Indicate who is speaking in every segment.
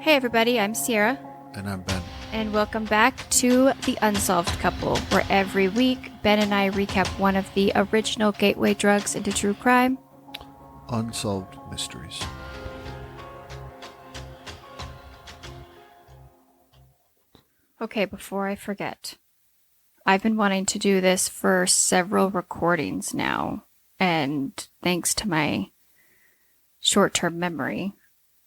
Speaker 1: Hey everybody, I'm Sierra.
Speaker 2: And I'm Ben.
Speaker 1: And welcome back to The Unsolved Couple, where every week Ben and I recap one of the original gateway drugs into true crime.
Speaker 2: Unsolved mysteries.
Speaker 1: Okay, before I forget, I've been wanting to do this for several recordings now, and thanks to my short-term memory,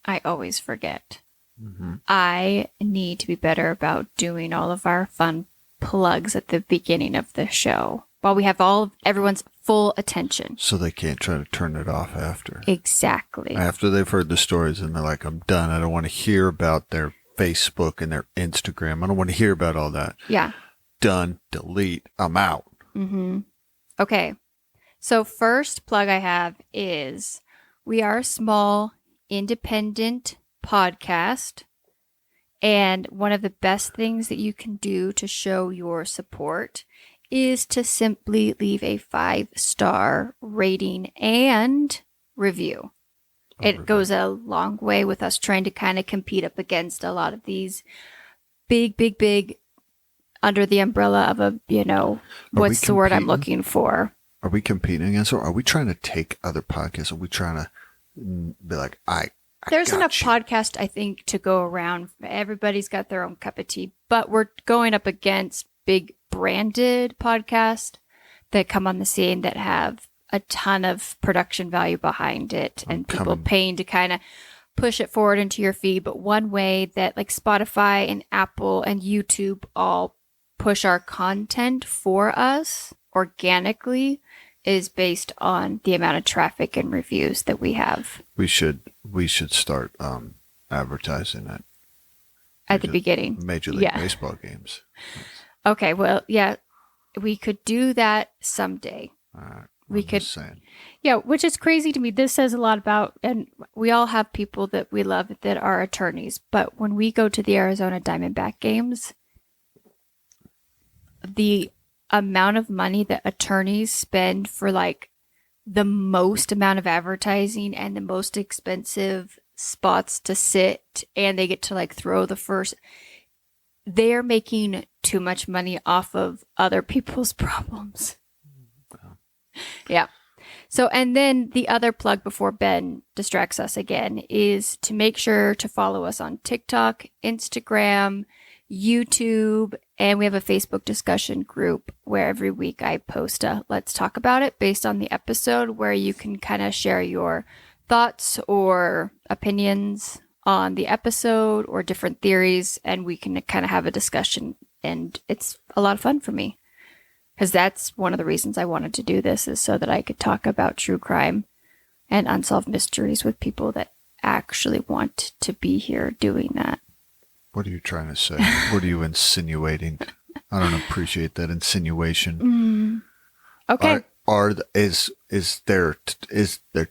Speaker 1: I always forget.
Speaker 2: Mm-hmm.
Speaker 1: I need to be better about doing all of our fun plugs at the beginning of the show while we have everyone's full attention.
Speaker 2: So they can't try to turn it off after.
Speaker 1: Exactly.
Speaker 2: After they've heard the stories and they're like, I'm done. I don't want to hear about their Facebook and their Instagram. I don't want to hear about all that.
Speaker 1: Yeah.
Speaker 2: Done. Delete. I'm out.
Speaker 1: Mm-hmm. Okay. So first plug I have is we are a small, independent podcast. And one of the best things that you can do to show your support is to simply leave a 5-star rating and review. It goes a long way with us trying to kind of compete up against a lot of these big under the umbrella of a, what's the word I'm looking for?
Speaker 2: Are we competing against, or are we trying to take other podcasts? Are we trying to be like,
Speaker 1: There's enough podcast, I think, to go around. Everybody's got their own cup of tea, but we're going up against big branded podcasts that come on the scene that have a ton of production value behind it and people paying to kind of push it forward into your feed. But one way that like Spotify and Apple and YouTube all push our content for us organically is based on the amount of traffic and reviews that we have.
Speaker 2: We should start advertising it
Speaker 1: at the beginning.
Speaker 2: Major League Baseball games.
Speaker 1: Okay, well, yeah, we could do that someday.
Speaker 2: We could,
Speaker 1: yeah, which is crazy to me. This says a lot about, and we all have people that we love that are attorneys, but when we go to the Arizona Diamondback games, the amount of money that attorneys spend for like the most amount of advertising and the most expensive spots to sit, and they get to like throw the first, they're making too much money off of other people's problems. Yeah. So, and then the other plug before Ben distracts us again is to make sure to follow us on TikTok, Instagram, YouTube, and we have a Facebook discussion group where every week I post a Let's Talk About It based on the episode, where you can kind of share your thoughts or opinions on the episode or different theories, and we can kind of have a discussion, and it's a lot of fun for me. Because that's one of the reasons I wanted to do this, is so that I could talk about true crime and unsolved mysteries with people that actually want to be here doing that.
Speaker 2: What are you trying to say? What are you insinuating? I don't appreciate that insinuation.
Speaker 1: Okay.
Speaker 2: Is there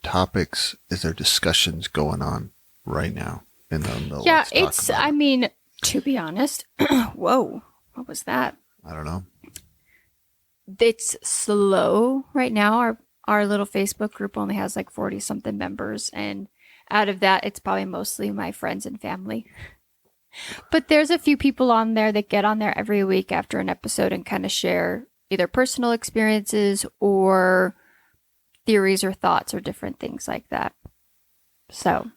Speaker 2: topics? Is there discussions going on right now in the
Speaker 1: Yeah, it's. I mean, to be honest, whoa, what was that?
Speaker 2: I don't know.
Speaker 1: It's slow right now. Our little Facebook group only has like 40 something members, and out of that, it's probably mostly my friends and family. But there's a few people on there that get on there every week after an episode and kind of share either personal experiences or theories or thoughts or different things like that. So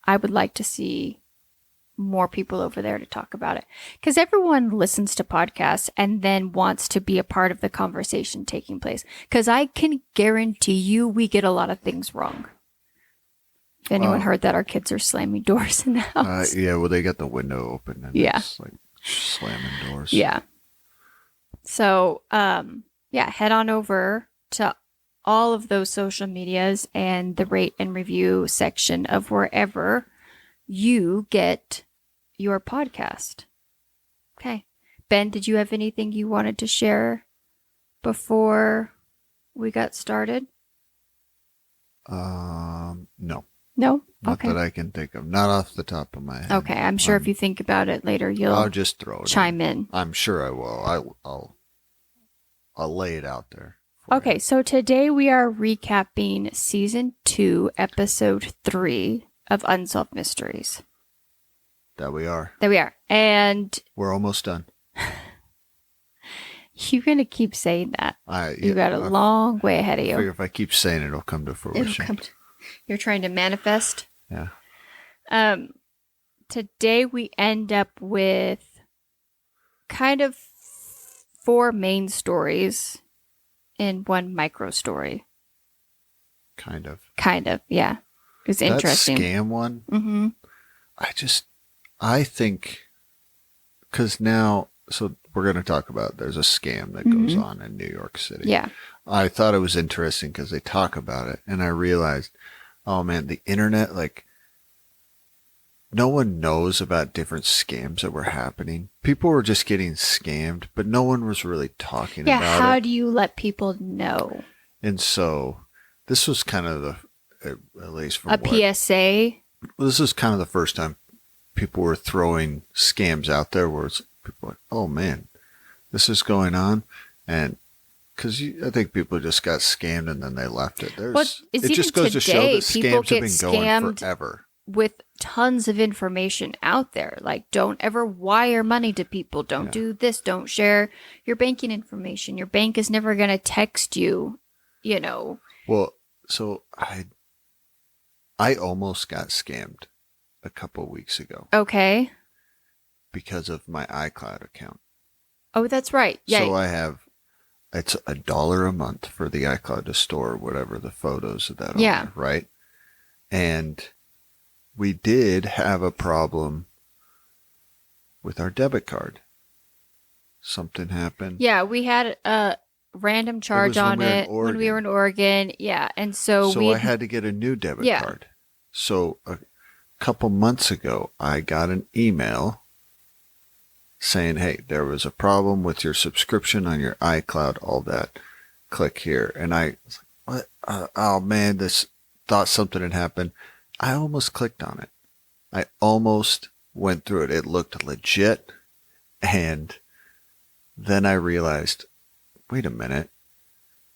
Speaker 1: I would like to see more people over there to talk about it, because everyone listens to podcasts and then wants to be a part of the conversation taking place. Because I can guarantee you we get a lot of things wrong. If anyone heard that, our kids are slamming doors in the house.
Speaker 2: Yeah, well, they got the window open and it's like slamming doors.
Speaker 1: Yeah. So, head on over to all of those social medias and the rate and review section of wherever you get your podcast. Okay. Ben, did you have anything you wanted to share before we got started?
Speaker 2: No.
Speaker 1: No?
Speaker 2: Not
Speaker 1: okay.
Speaker 2: that I can think of. Not off the top of my head.
Speaker 1: Okay. I'm sure if you think about it later,
Speaker 2: I'll just throw it
Speaker 1: chime in.
Speaker 2: I'm sure I will. I'll lay it out there.
Speaker 1: Okay. So today we are recapping season 2, episode 3 of Unsolved Mysteries.
Speaker 2: That we are.
Speaker 1: That we are. And
Speaker 2: We're almost done.
Speaker 1: you're going to keep saying that. You got a long way ahead of
Speaker 2: I
Speaker 1: you.
Speaker 2: figure if I keep saying it, it'll come to fruition.
Speaker 1: You're trying to manifest.
Speaker 2: Yeah.
Speaker 1: Today we end up with kind of 4 main stories in one micro story.
Speaker 2: Kind of.
Speaker 1: Yeah. It's interesting.
Speaker 2: That scam one.
Speaker 1: Mm-hmm.
Speaker 2: I think, because now, so we're going to talk about, there's a scam that goes on in New York City.
Speaker 1: Yeah.
Speaker 2: I thought it was interesting because they talk about it, and I realized, oh man, the internet, like, no one knows about different scams that were happening. People were just getting scammed, but no one was really talking about it.
Speaker 1: Yeah, how do you let people know?
Speaker 2: And so this was kind of at least from
Speaker 1: PSA?
Speaker 2: This is kind of the first time people were throwing scams out there where people were like, oh man, this is going on. And because I think people just got scammed and then they left it. It just goes to show that scams have been going forever.
Speaker 1: With tons of information out there. Like, don't ever wire money to people. Don't do this. Don't share your banking information. Your bank is never going to text you, you know.
Speaker 2: Well, so I almost got scammed a couple weeks ago.
Speaker 1: Okay.
Speaker 2: Because of my iCloud account.
Speaker 1: Oh, that's right. Yeah.
Speaker 2: So it's $1 a month for the iCloud to store whatever the photos of that on there, right? And we did have a problem with our debit card. Something happened.
Speaker 1: Yeah, we had a random charge on it when we were in Oregon. Yeah, and so
Speaker 2: I had to get a new debit card. So a couple months ago, I got an email saying, hey, there was a problem with your subscription on your iCloud, all that. Click here. And I was like, what? Oh man, thought something had happened. I almost clicked on it. I almost went through it. It looked legit. And then I realized, wait a minute.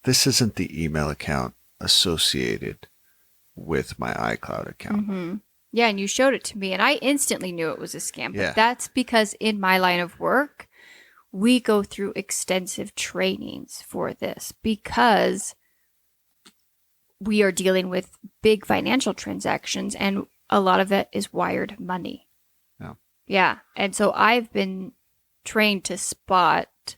Speaker 2: This isn't the email account associated with my iCloud account.
Speaker 1: Mm-hmm. Yeah, and you showed it to me, and I instantly knew it was a scam. But
Speaker 2: Yeah.
Speaker 1: that's because in my line of work, we go through extensive trainings for this because we are dealing with big financial transactions, and a lot of it is wired money.
Speaker 2: Yeah.
Speaker 1: Yeah. And so I've been trained to spot,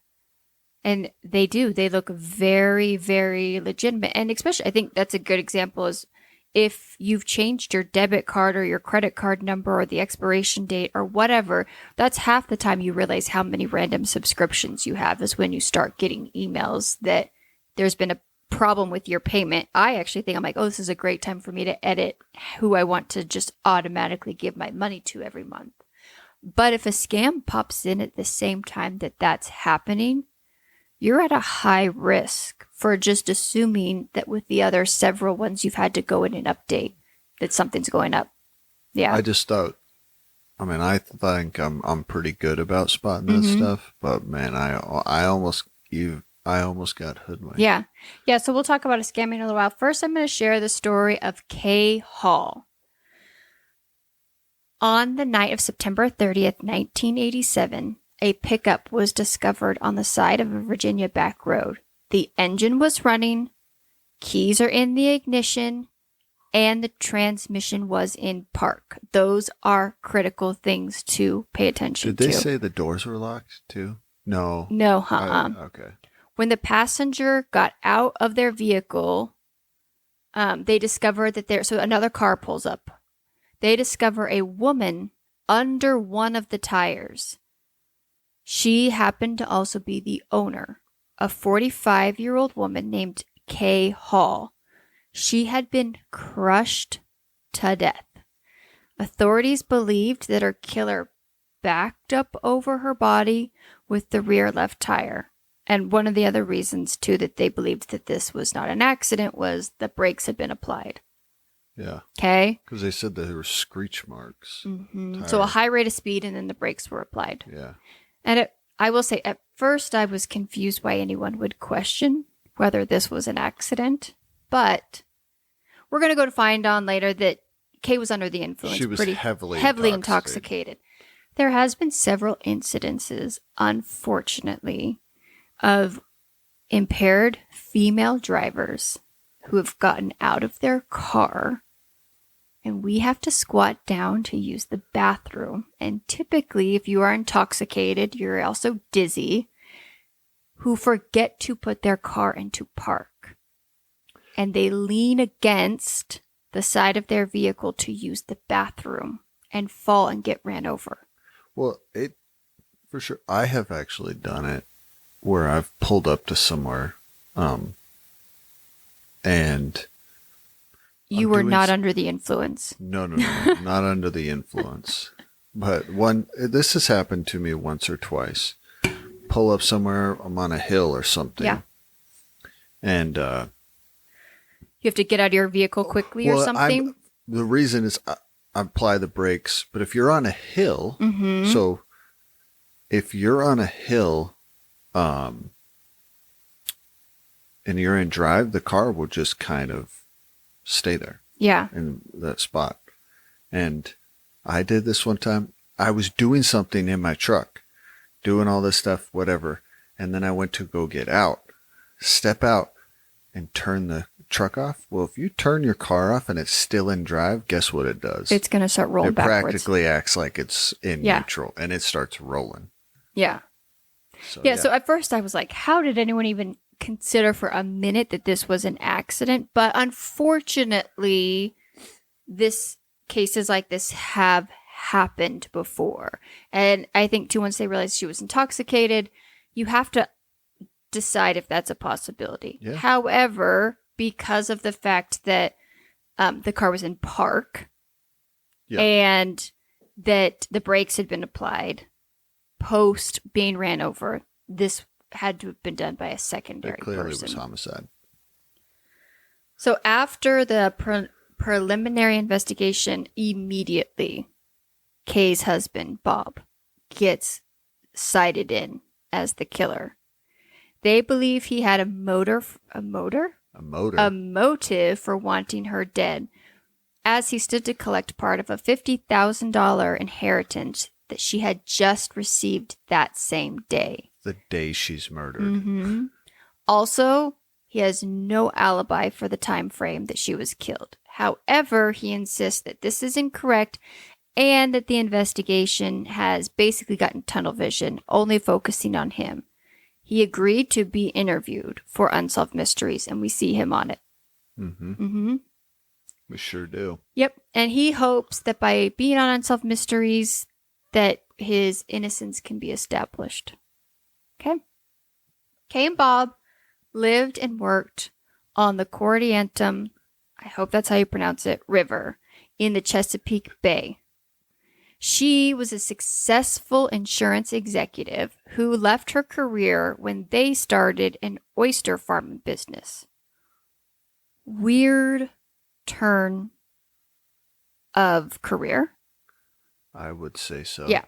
Speaker 1: and they look very, very legitimate. And especially, I think that's a good example is if you've changed your debit card or your credit card number or the expiration date or whatever, that's half the time you realize how many random subscriptions you have is when you start getting emails that there's been a problem with your payment. I actually think I'm like, oh, this is a great time for me to edit who I want to just automatically give my money to every month. But if a scam pops in at the same time that that's happening, you're at a high risk for just assuming that with the other several ones you've had to go in and update that something's going up. Yeah.
Speaker 2: I just thought, I think I'm pretty good about spotting that stuff, but man, I almost got hoodwinked.
Speaker 1: Yeah. Yeah. So we'll talk about a scam in a little while. First, I'm going to share the story of Kay Hall. On the night of September 30th, 1987, a pickup was discovered on the side of a Virginia back road. The engine was running, keys are in the ignition, and the transmission was in park. Those are critical things to pay attention to.
Speaker 2: Did they say the doors were locked too? No.
Speaker 1: No,
Speaker 2: okay.
Speaker 1: When the passenger got out of their vehicle, they discovered that so another car pulls up. They discover a woman under one of the tires. She happened to also be the owner, a 45-year-old woman named Kay Hall. She had been crushed to death. Authorities believed that her killer backed up over her body with the rear left tire. And one of the other reasons, too, that they believed that this was not an accident was the brakes had been applied.
Speaker 2: Yeah.
Speaker 1: Okay?
Speaker 2: Because they said that there were screech marks.
Speaker 1: Mm-hmm. So a high rate of speed, and then the brakes were applied.
Speaker 2: Yeah.
Speaker 1: And I will say, at first I was confused why anyone would question whether this was an accident. But we're going to go to find on later that Kay was under the influence.
Speaker 2: She was heavily
Speaker 1: intoxicated. There has been several incidences, unfortunately, of impaired female drivers who have gotten out of their car and we have to squat down to use the bathroom. And typically, if you are intoxicated, you're also dizzy, who forget to put their car into park. And they lean against the side of their vehicle to use the bathroom and fall and get ran over.
Speaker 2: Well, for sure. I have actually done it where I've pulled up to somewhere, and
Speaker 1: you were not under the influence.
Speaker 2: No, not under the influence. But this has happened to me once or twice. Pull up somewhere, I'm on a hill or something.
Speaker 1: Yeah.
Speaker 2: And
Speaker 1: you have to get out of your vehicle quickly or something?
Speaker 2: The reason is I apply the brakes. But if you're on a hill, so if you're on a hill and you're in drive, the car will just kind of stay there.
Speaker 1: Yeah.
Speaker 2: In that spot. And I did this one time. I was doing something in my truck, doing all this stuff, whatever. And then I went to go get out, step out, and turn the truck off. Well, if you turn your car off and it's still in drive, guess what it does?
Speaker 1: It's going to start rolling backwards.
Speaker 2: It practically acts like it's in neutral, and it starts rolling.
Speaker 1: Yeah. So at first I was like, how did anyone even consider for a minute that this was an accident? But unfortunately, cases like this have happened before. And I think too, once they realized she was intoxicated, you have to decide if that's a possibility.
Speaker 2: Yeah.
Speaker 1: However, because of the fact that the car was in park and that the brakes had been applied post being ran over, this had to have been done by a secondary person. It clearly was
Speaker 2: homicide.
Speaker 1: So after the preliminary investigation, immediately, Kay's husband, Bob, gets cited in as the killer. They believe he had a motive for wanting her dead, as he stood to collect part of a $50,000 inheritance that she had just received that same day.
Speaker 2: The day she's murdered.
Speaker 1: Mm-hmm. Also, he has no alibi for the time frame that she was killed. However, he insists that this is incorrect and that the investigation has basically gotten tunnel vision, only focusing on him. He agreed to be interviewed for Unsolved Mysteries, and we see him on it.
Speaker 2: Mm-hmm. Mm-hmm. We sure do.
Speaker 1: Yep. And he hopes that by being on Unsolved Mysteries, that his innocence can be established. Okay. Kay and Bob lived and worked on the Corrientum, I hope that's how you pronounce it, River in the Chesapeake Bay. She was a successful insurance executive who left her career when they started an oyster farming business. Weird turn of career.
Speaker 2: I would say so.
Speaker 1: Yeah.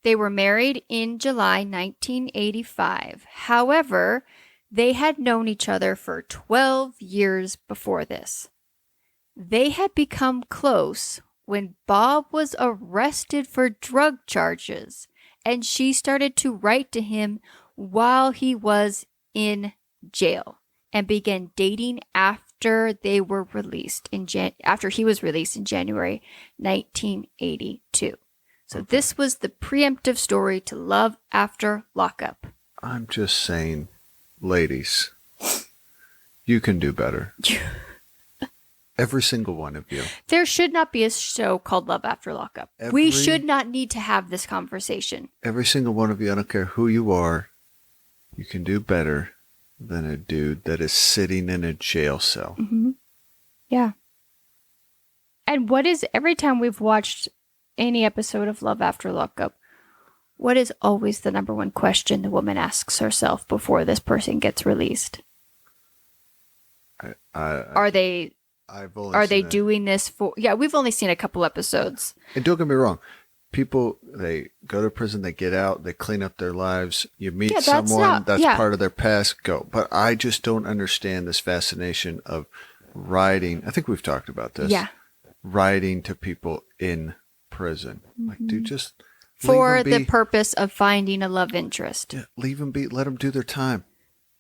Speaker 1: They were married in July 1985. However, they had known each other for 12 years before this. They had become close when Bob was arrested for drug charges, and she started to write to him while he was in jail and began dating after they were released after he was released in January 1982. So this was the preemptive story to Love After Lockup.
Speaker 2: I'm just saying, ladies, you can do better. Every single one of you.
Speaker 1: There should not be a show called Love After Lockup. We should not need to have this conversation.
Speaker 2: Every single one of you, I don't care who you are, you can do better than a dude that is sitting in a jail cell.
Speaker 1: Mm-hmm. Yeah. And every time we've watched any episode of Love After Lockup, what is always the number one question the woman asks herself before this person gets released? Are they doing this for... Yeah, we've only seen a couple episodes.
Speaker 2: And don't get me wrong. People, they go to prison, they get out, they clean up their lives. You meet someone that's part of their past, go. But I just don't understand this fascination of writing. I think we've talked about this.
Speaker 1: Yeah.
Speaker 2: Writing to people in prison. Like, dude, just
Speaker 1: for the purpose of finding a love interest.
Speaker 2: Yeah, leave them be. Let them do their time.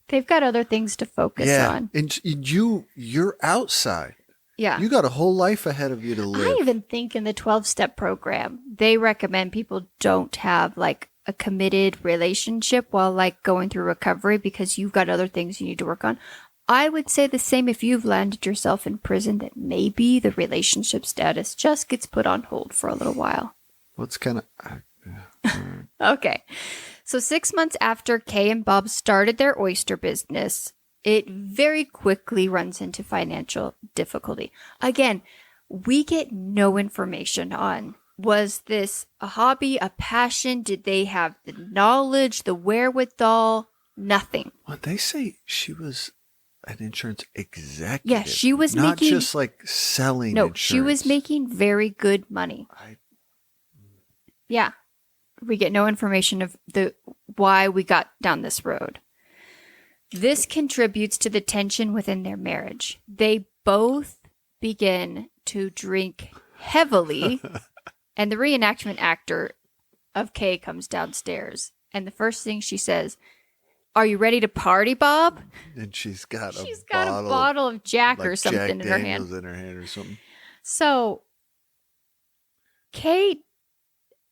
Speaker 1: They've got other things to focus on.
Speaker 2: And you're outside.
Speaker 1: Yeah.
Speaker 2: You got a whole life ahead of you to live.
Speaker 1: I even think in the 12-step program, they recommend people don't have like a committed relationship while like going through recovery because you've got other things you need to work on. I would say the same if you've landed yourself in prison, that maybe the relationship status just gets put on hold for a little while.
Speaker 2: Well, it's kind of...
Speaker 1: Okay. So 6 months after Kay and Bob started their oyster business, it very quickly runs into financial difficulty. Again, we get no information on, was this a hobby, a passion? Did they have the knowledge, the wherewithal? Nothing.
Speaker 2: Well, they say she was an insurance executive.
Speaker 1: Yeah, she was
Speaker 2: not
Speaker 1: making...
Speaker 2: just like selling
Speaker 1: No,
Speaker 2: insurance.
Speaker 1: she was making very good money. Yeah. We get no information of why we got down this road. This contributes to the tension within their marriage. They both begin to drink heavily, and the reenactment actor of Kay comes downstairs, and the first thing she says, "Are you ready to party, Bob?"
Speaker 2: And she's got a
Speaker 1: bottle of Jack
Speaker 2: like
Speaker 1: or something
Speaker 2: Jack
Speaker 1: in her hand.
Speaker 2: Daniels in her hand or something.
Speaker 1: So Kay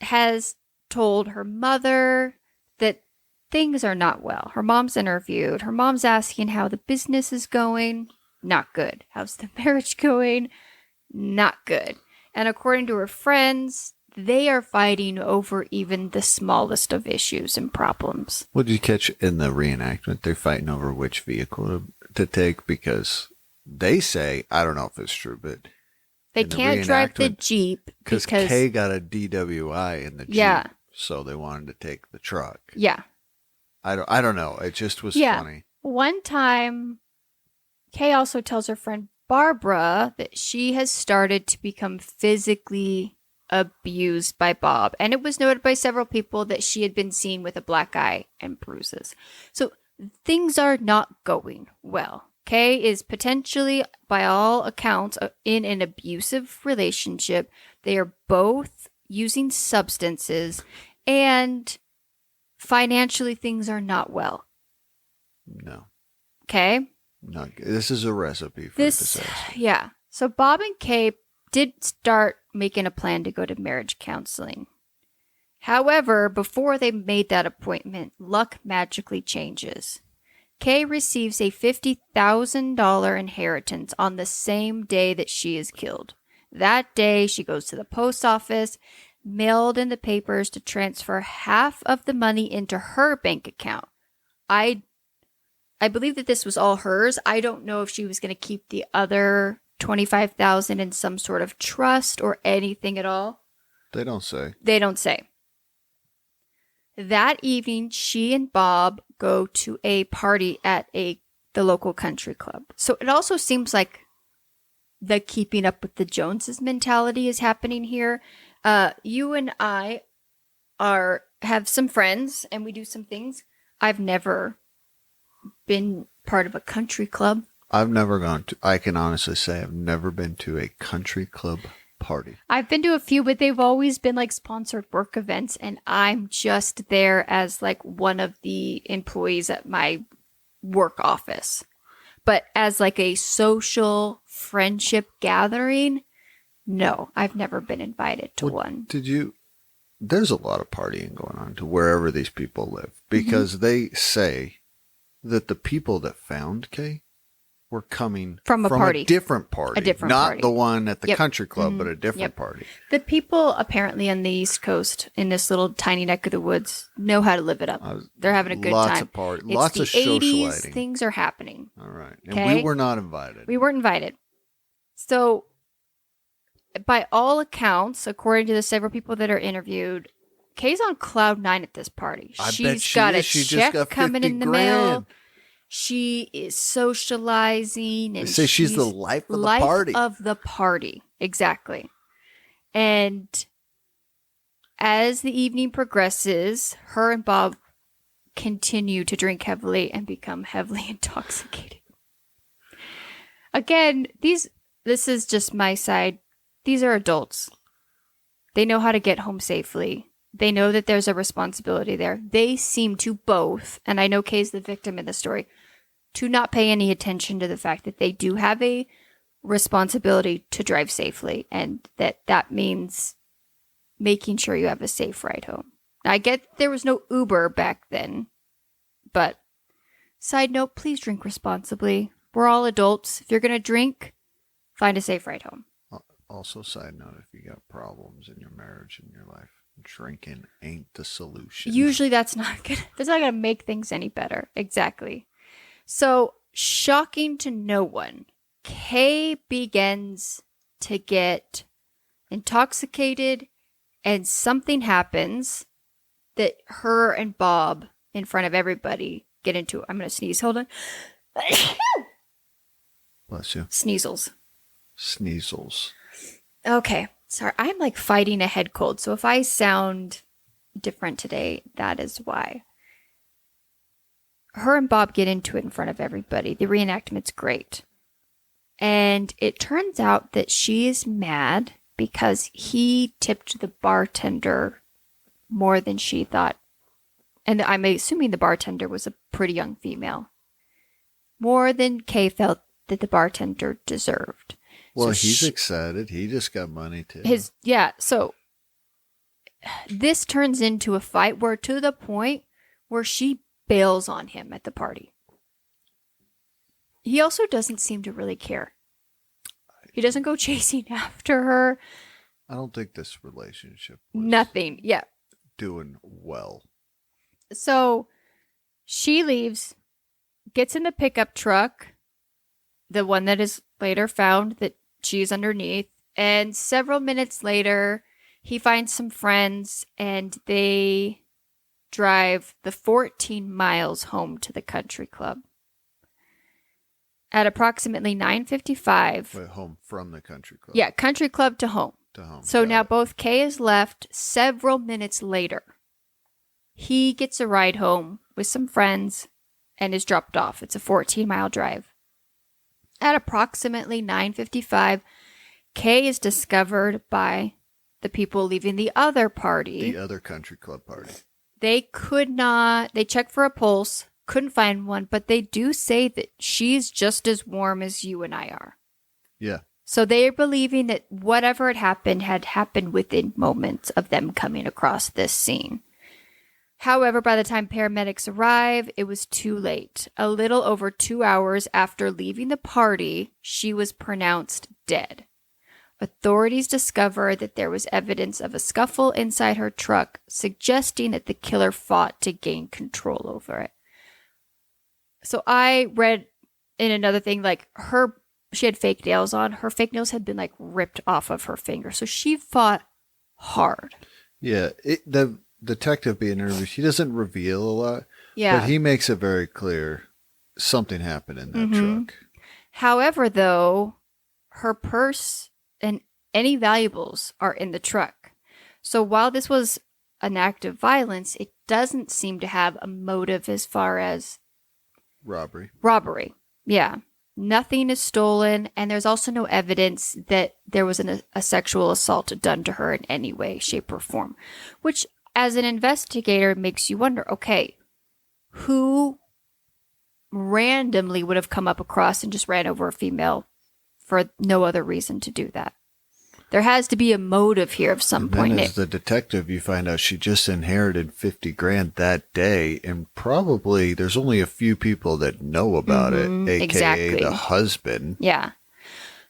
Speaker 1: has told her mother that things are not well. Her mom's interviewed. Her mom's asking how the business is going. Not good. How's the marriage going? Not good. And according to her friends, they are fighting over even the smallest of issues and problems.
Speaker 2: What did you catch in the reenactment? They're fighting over which vehicle to take because they say, I don't know if it's true, but
Speaker 1: they can't drive the Jeep because
Speaker 2: Kay got a DWI in the Jeep.
Speaker 1: Yeah.
Speaker 2: So they wanted to take the truck.
Speaker 1: Yeah.
Speaker 2: I don't know. It just was funny.
Speaker 1: One time, Kay also tells her friend Barbara that she has started to become physically abused by Bob. And it was noted by several people that she had been seen with a black eye and bruises. So things are not going well. Kay is potentially, by all accounts, in an abusive relationship. They are both using substances, and financially things are not well.
Speaker 2: No.
Speaker 1: Okay?
Speaker 2: Not good. This is a recipe for disaster.
Speaker 1: Yeah. So Bob and Kay did start making a plan to go to marriage counseling. However, before they made that appointment, luck magically changes. Kay receives a $50,000 inheritance on the same day that she is killed. That day, she goes to the post office, mailed in the papers to transfer half of the money into her bank account. I believe that this was all hers. I don't know if she was going to keep the other $25,000 in some sort of trust or anything at all.
Speaker 2: They don't say.
Speaker 1: They don't say. That evening, she and Bob go to a party at the local country club. So it also seems like the keeping up with the Joneses mentality is happening here. You and I have some friends and we do some things. I've never been part of a country club.
Speaker 2: I've never gone to, I can honestly say I've never been to a country club party.
Speaker 1: I've been to a few, but they've always been like sponsored work events, and I'm just there as like one of the employees at my work office. But as like a social friendship gathering, no, I've never been invited to one.
Speaker 2: There's a lot of partying going on to wherever these people live, because they say that the people that found Kay were coming
Speaker 1: from a
Speaker 2: different party. Not the one at the country club, but a different party.
Speaker 1: The people apparently on the East Coast in this little tiny neck of the woods know how to live it up. They're having a good time.
Speaker 2: Lots of parties. Lots of socializing.
Speaker 1: Things are happening.
Speaker 2: All right. And we were not invited.
Speaker 1: We weren't invited. So by all accounts, according to the several people that are interviewed, Kay's on cloud nine at this party. She's got a check coming in the mail. She is socializing, and
Speaker 2: they say she's the life of the party.
Speaker 1: Life of the party, exactly. And as the evening progresses, her and Bob continue to drink heavily and become heavily intoxicated. Again, this is just my side. These are adults. They know how to get home safely. They know that there's a responsibility there. They seem to both, and I know Kay's the victim in the story, to not pay any attention to the fact that they do have a responsibility to drive safely, and that means making sure you have a safe ride home. Now, I get there was no Uber back then, but side note, please drink responsibly. We're all adults. If you're going to drink, find a safe ride home.
Speaker 2: Also, side note, if you got problems in your marriage and your life, drinking ain't the solution.
Speaker 1: Usually that's not gonna make things any better. Exactly. So, shocking to no one, Kay begins to get intoxicated, and something happens that her and Bob, in front of everybody, get into. I'm going to sneeze. Hold on.
Speaker 2: Bless you.
Speaker 1: Sneezels. Okay. Sorry. I'm like fighting a head cold. So if I sound different today, that is why. Her and Bob get into it in front of everybody. The reenactment's great. And it turns out that she is mad because he tipped the bartender more than she thought. And I'm assuming the bartender was a pretty young female. More than Kay felt that the bartender deserved.
Speaker 2: Well, so he's excited. He just got money too.
Speaker 1: So this turns into a fight where to the point where she bails on him at the party. He also doesn't seem to really care. He doesn't go chasing after her.
Speaker 2: I don't think this relationship was
Speaker 1: nothing. Yeah.
Speaker 2: Doing well.
Speaker 1: So she leaves, gets in the pickup truck, the one that is later found that she's underneath, and several minutes later, he finds some friends and they drive the 14 miles home to the country club. At approximately 9:55.
Speaker 2: Wait, home from the country club.
Speaker 1: Yeah, country club to home. So now both Kay is left several minutes later. He gets a ride home with some friends and is dropped off. It's a 14-mile drive. At approximately 9:55, Kay is discovered by the people leaving the other party.
Speaker 2: The other country club party.
Speaker 1: They checked for a pulse, couldn't find one, but they do say that she's just as warm as you and I are.
Speaker 2: Yeah.
Speaker 1: So they're believing that whatever had happened within moments of them coming across this scene. However, by the time paramedics arrive, it was too late. A little over 2 hours after leaving the party, she was pronounced dead. Authorities discovered that there was evidence of a scuffle inside her truck, suggesting that the killer fought to gain control over it. So I read in another thing, like she had fake nails on. Her fake nails had been like ripped off of her finger. So she fought hard.
Speaker 2: Yeah. The detective being interviewed, he doesn't reveal a lot.
Speaker 1: Yeah.
Speaker 2: But he makes it very clear something happened in that truck.
Speaker 1: However, though, her purse and any valuables are in the truck. So while this was an act of violence, it doesn't seem to have a motive as far as robbery. Yeah. Nothing is stolen, and there's also no evidence that there was a sexual assault done to her in any way, shape, or form. Which, as an investigator, makes you wonder, okay, who randomly would have come up across and just ran over a female for no other reason to do that? There has to be a motive here of some point.
Speaker 2: Then as the detective, you find out she just inherited $50,000 that day, and probably there's only a few people that know about it, aka
Speaker 1: exactly.
Speaker 2: The husband.
Speaker 1: Yeah.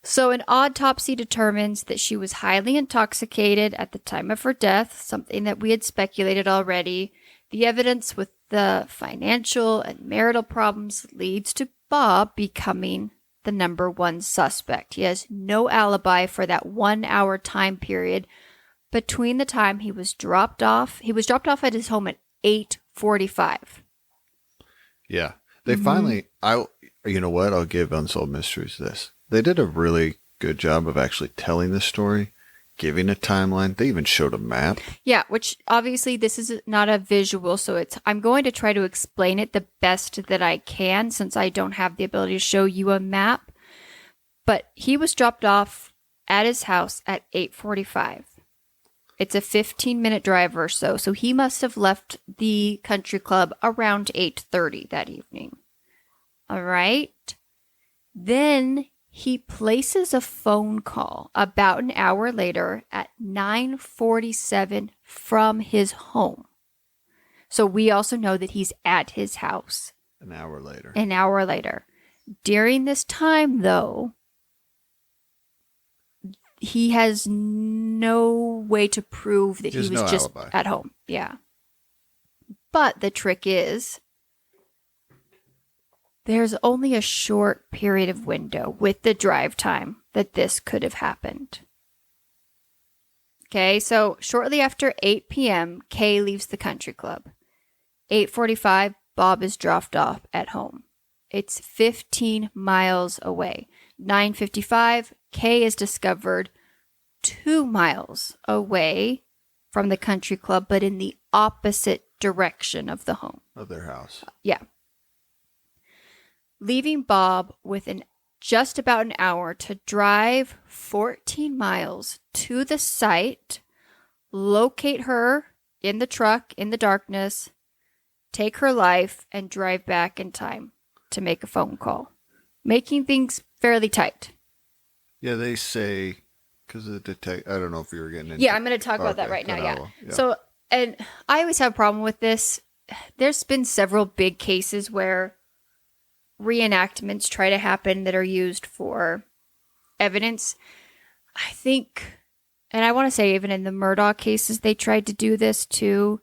Speaker 1: So an autopsy determines that she was highly intoxicated at the time of her death, something that we had speculated already. The evidence with the financial and marital problems leads to Bob becoming the number one suspect. He has no alibi for that 1 hour time period between the time he was dropped off. He was dropped off at his home at 8:45.
Speaker 2: Yeah. They finally, you know what? I'll give Unsolved Mysteries this. They did a really good job of actually telling the story, giving a timeline. They even showed a map.
Speaker 1: Yeah, which obviously this is not a visual, so I'm going to try to explain it the best that I can since I don't have the ability to show you a map. But he was dropped off at his house at 8:45. It's a 15-minute drive or so. So he must have left the country club around 8:30 that evening. All right. Then he places a phone call about an hour later at 9:47 from his home. So we also know that he's at his house.
Speaker 2: An hour later.
Speaker 1: During this time, though, he has no way to prove that he was just alibi. At home. Yeah. But the trick is, there's only a short period of window with the drive time that this could have happened. Okay, so shortly after 8 p.m., Kay leaves the country club. 8:45, Bob is dropped off at home. It's 15 miles away. 9:55, Kay is discovered 2 miles away from the country club, but in the opposite direction of the home.
Speaker 2: Of their house.
Speaker 1: Yeah. Leaving Bob within just about an hour to drive 14 miles to the site, locate her in the truck in the darkness, take her life, and drive back in time to make a phone call, making things fairly tight.
Speaker 2: Yeah, they say, because of the I don't know if you were getting into
Speaker 1: Yeah, I'm going to talk about that right now, yeah. So, and I always have a problem with this. There's been several big cases where reenactments try to happen that are used for evidence. I think, and I want to say even in the Murdaugh cases, they tried to do this too.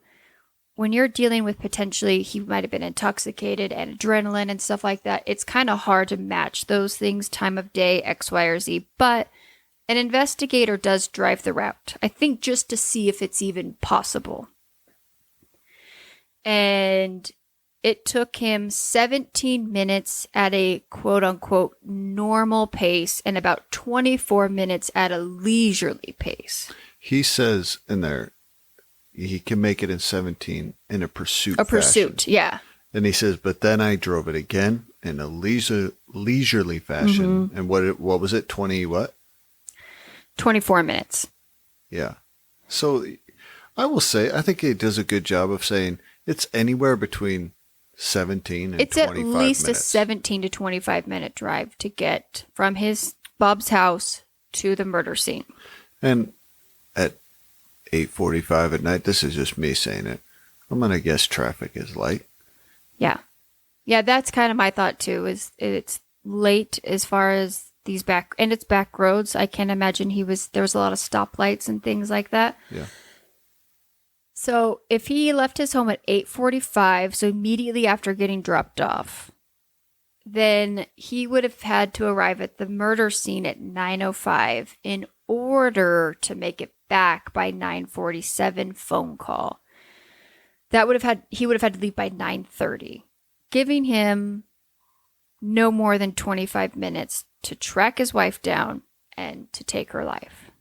Speaker 1: When you're dealing with potentially, he might have been intoxicated and adrenaline and stuff like that, it's kind of hard to match those things, time of day, X, Y, or Z. But an investigator does drive the route, I think, just to see if it's even possible. And it took him 17 minutes at a quote-unquote normal pace and about 24 minutes at a leisurely pace.
Speaker 2: He says in there, he can make it in 17 in a pursuit
Speaker 1: fashion. Yeah.
Speaker 2: And he says, but then I drove it again in a leisurely fashion. Mm-hmm. And what was it? 20 what?
Speaker 1: 24 minutes.
Speaker 2: Yeah. So I will say, I think he does a good job of saying it's anywhere between 17 and 25 minutes. It's at least
Speaker 1: a 17 to 25 minute drive to get from Bob's house to the murder scene. And
Speaker 2: at 8:45 at night, this is just me saying it, I'm going to guess traffic is light.
Speaker 1: Yeah. Yeah, that's kind of my thought too, is it's late as far as these back roads. I can't imagine there was a lot of stoplights and things like that.
Speaker 2: Yeah.
Speaker 1: So if he left his home at 8:45, so immediately after getting dropped off, then he would have had to arrive at the murder scene at 9:05 in order to make it back by 9:47 phone call. He would have had to leave by 9:30, giving him no more than 25 minutes to track his wife down and to take her life.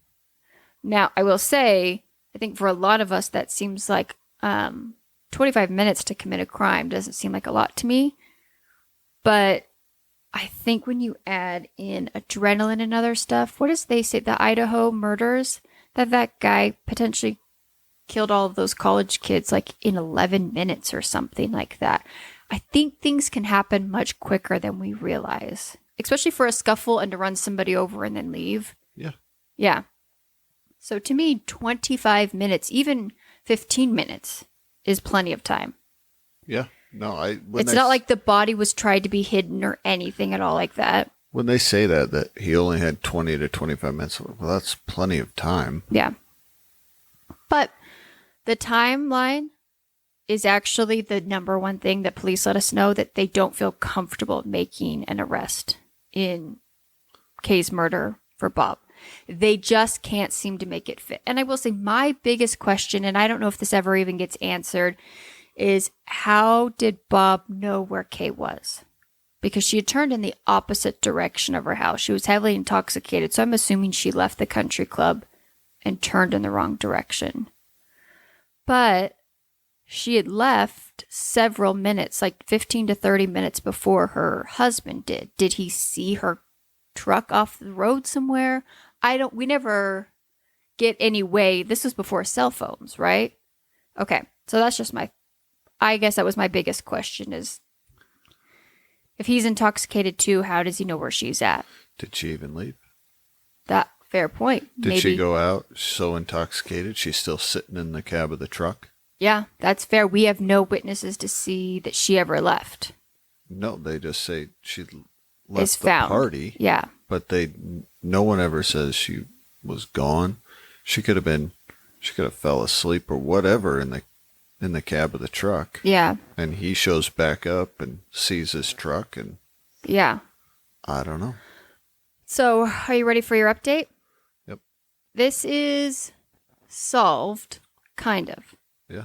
Speaker 1: Now, I will say, I think for a lot of us, that seems like 25 minutes to commit a crime doesn't seem like a lot to me. But I think when you add in adrenaline and other stuff, what does they say? The Idaho murders, that guy potentially killed all of those college kids like in 11 minutes or something like that. I think things can happen much quicker than we realize, especially for a scuffle and to run somebody over and then leave.
Speaker 2: Yeah.
Speaker 1: Yeah. So to me, 25 minutes, even 15 minutes is plenty of time.
Speaker 2: Yeah. No,
Speaker 1: it's not like the body was tried to be hidden or anything at all like that.
Speaker 2: When they say that he only had 20 to 25 minutes, well, that's plenty of time.
Speaker 1: Yeah. But the timeline is actually the number one thing that police let us know that they don't feel comfortable making an arrest in Kay's murder for Bob. They just can't seem to make it fit. And I will say my biggest question, and I don't know if this ever even gets answered, is how did Bob know where Kay was? Because she had turned in the opposite direction of her house. She was heavily intoxicated, so I'm assuming she left the country club and turned in the wrong direction. But she had left several minutes, like 15 to 30 minutes before her husband did. Did he see her truck off the road somewhere? We never get any way. This was before cell phones, right? Okay. So that's just I guess that was my biggest question is, if he's intoxicated too, how does he know where she's at?
Speaker 2: Did she even leave?
Speaker 1: That fair point.
Speaker 2: Did she go out so intoxicated she's still sitting in the cab of the truck?
Speaker 1: Yeah, that's fair. We have no witnesses to see that she ever left.
Speaker 2: No, they just say she left the
Speaker 1: found.
Speaker 2: party.
Speaker 1: Yeah.
Speaker 2: But no one ever says she was gone. She could have fell asleep or whatever in the cab of the truck.
Speaker 1: Yeah.
Speaker 2: And he shows back up and sees his truck and
Speaker 1: yeah.
Speaker 2: I don't know.
Speaker 1: So, are you ready for your update?
Speaker 2: Yep.
Speaker 1: This is solved, kind of.
Speaker 2: Yeah.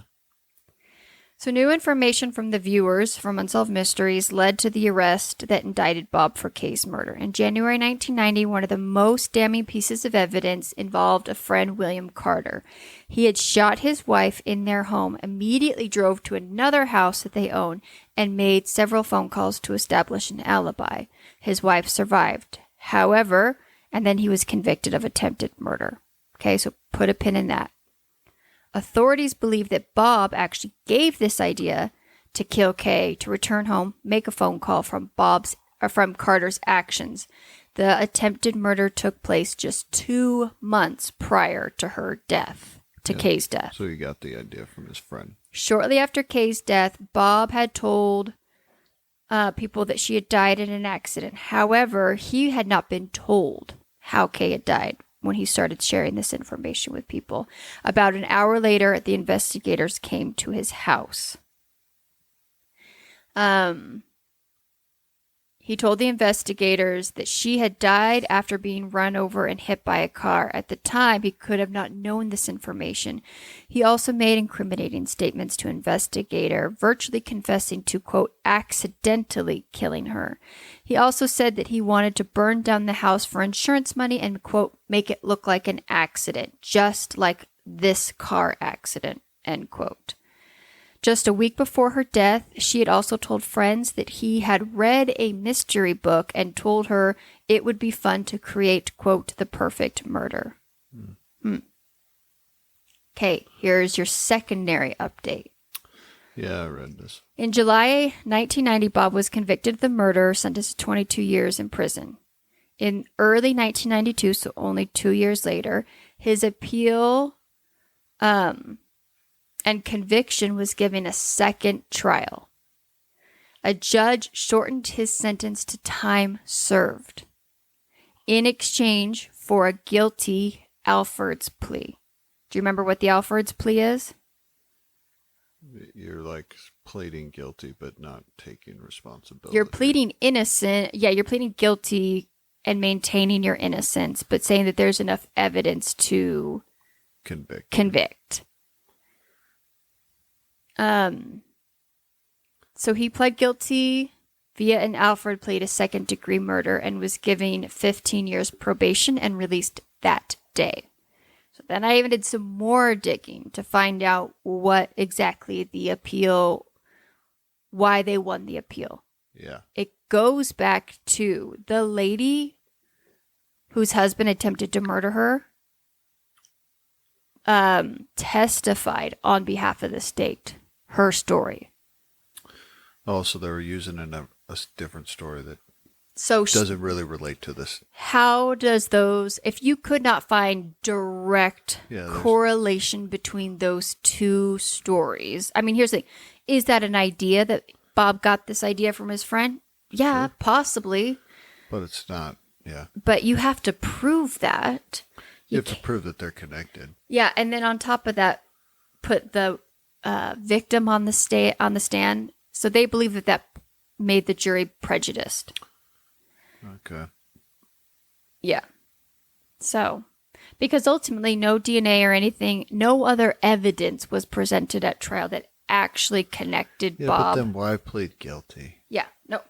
Speaker 1: So, new information from the viewers from Unsolved Mysteries led to the arrest that indicted Bob for Kay's murder. In January 1990, one of the most damning pieces of evidence involved a friend, William Carter. He had shot his wife in their home, immediately drove to another house that they own, and made several phone calls to establish an alibi. His wife survived. However, and then he was convicted of attempted murder. Okay, so put a pin in that. Authorities believe that Bob actually gave this idea to kill Kay to return home, make a phone call from Carter's actions. The attempted murder took place just 2 months prior to her death, Kay's death.
Speaker 2: So he got the idea from his friend.
Speaker 1: Shortly after Kay's death, Bob had told people that she had died in an accident. However, he had not been told how Kay had died when he started sharing this information with people. About an hour later, the investigators came to his house. He told the investigators that she had died after being run over and hit by a car. At the time, he could have not known this information. He also made incriminating statements to investigator, virtually confessing to, quote, accidentally killing her. He also said that he wanted to burn down the house for insurance money and, quote, make it look like an accident, just like this car accident, end quote. Just a week before her death, she had also told friends that he had read a mystery book and told her it would be fun to create, quote, the perfect murder. Okay, here's your secondary update.
Speaker 2: Yeah, I read this.
Speaker 1: In July 1990, Bob was convicted of the murder, sentenced to 22 years in prison. In early 1992, so only 2 years later, his appeal and conviction was given a second trial. A judge shortened his sentence to time served in exchange for a guilty Alford's plea. Do you remember what the Alford's plea is?
Speaker 2: You're like pleading guilty but not taking responsibility.
Speaker 1: You're pleading innocent. Yeah, you're pleading guilty and maintaining your innocence, but saying that there's enough evidence to convict. So he pled guilty via an Alford plea to second-degree murder and was given 15 years probation and released that day. So then I even did some more digging to find out what exactly the appeal, why they won the appeal.
Speaker 2: Yeah.
Speaker 1: It goes back to the lady whose husband attempted to murder her, testified on behalf of the state. Her story.
Speaker 2: Oh, so they were using a different story that
Speaker 1: so
Speaker 2: doesn't really relate to this.
Speaker 1: How does those, if you could not find direct correlation between those two stories, I mean, here's the thing. Is that an idea that Bob got this idea from his friend? Yeah, sure. Possibly.
Speaker 2: But it's not, yeah.
Speaker 1: But you have to prove that.
Speaker 2: You have to prove that they're connected.
Speaker 1: Yeah, and then on top of that, put the victim on the stand. So they believe that made the jury prejudiced.
Speaker 2: Okay.
Speaker 1: Yeah. So, because ultimately no DNA or anything, no other evidence was presented at trial that actually connected Bob.
Speaker 2: But then why plead guilty?
Speaker 1: Yeah. No.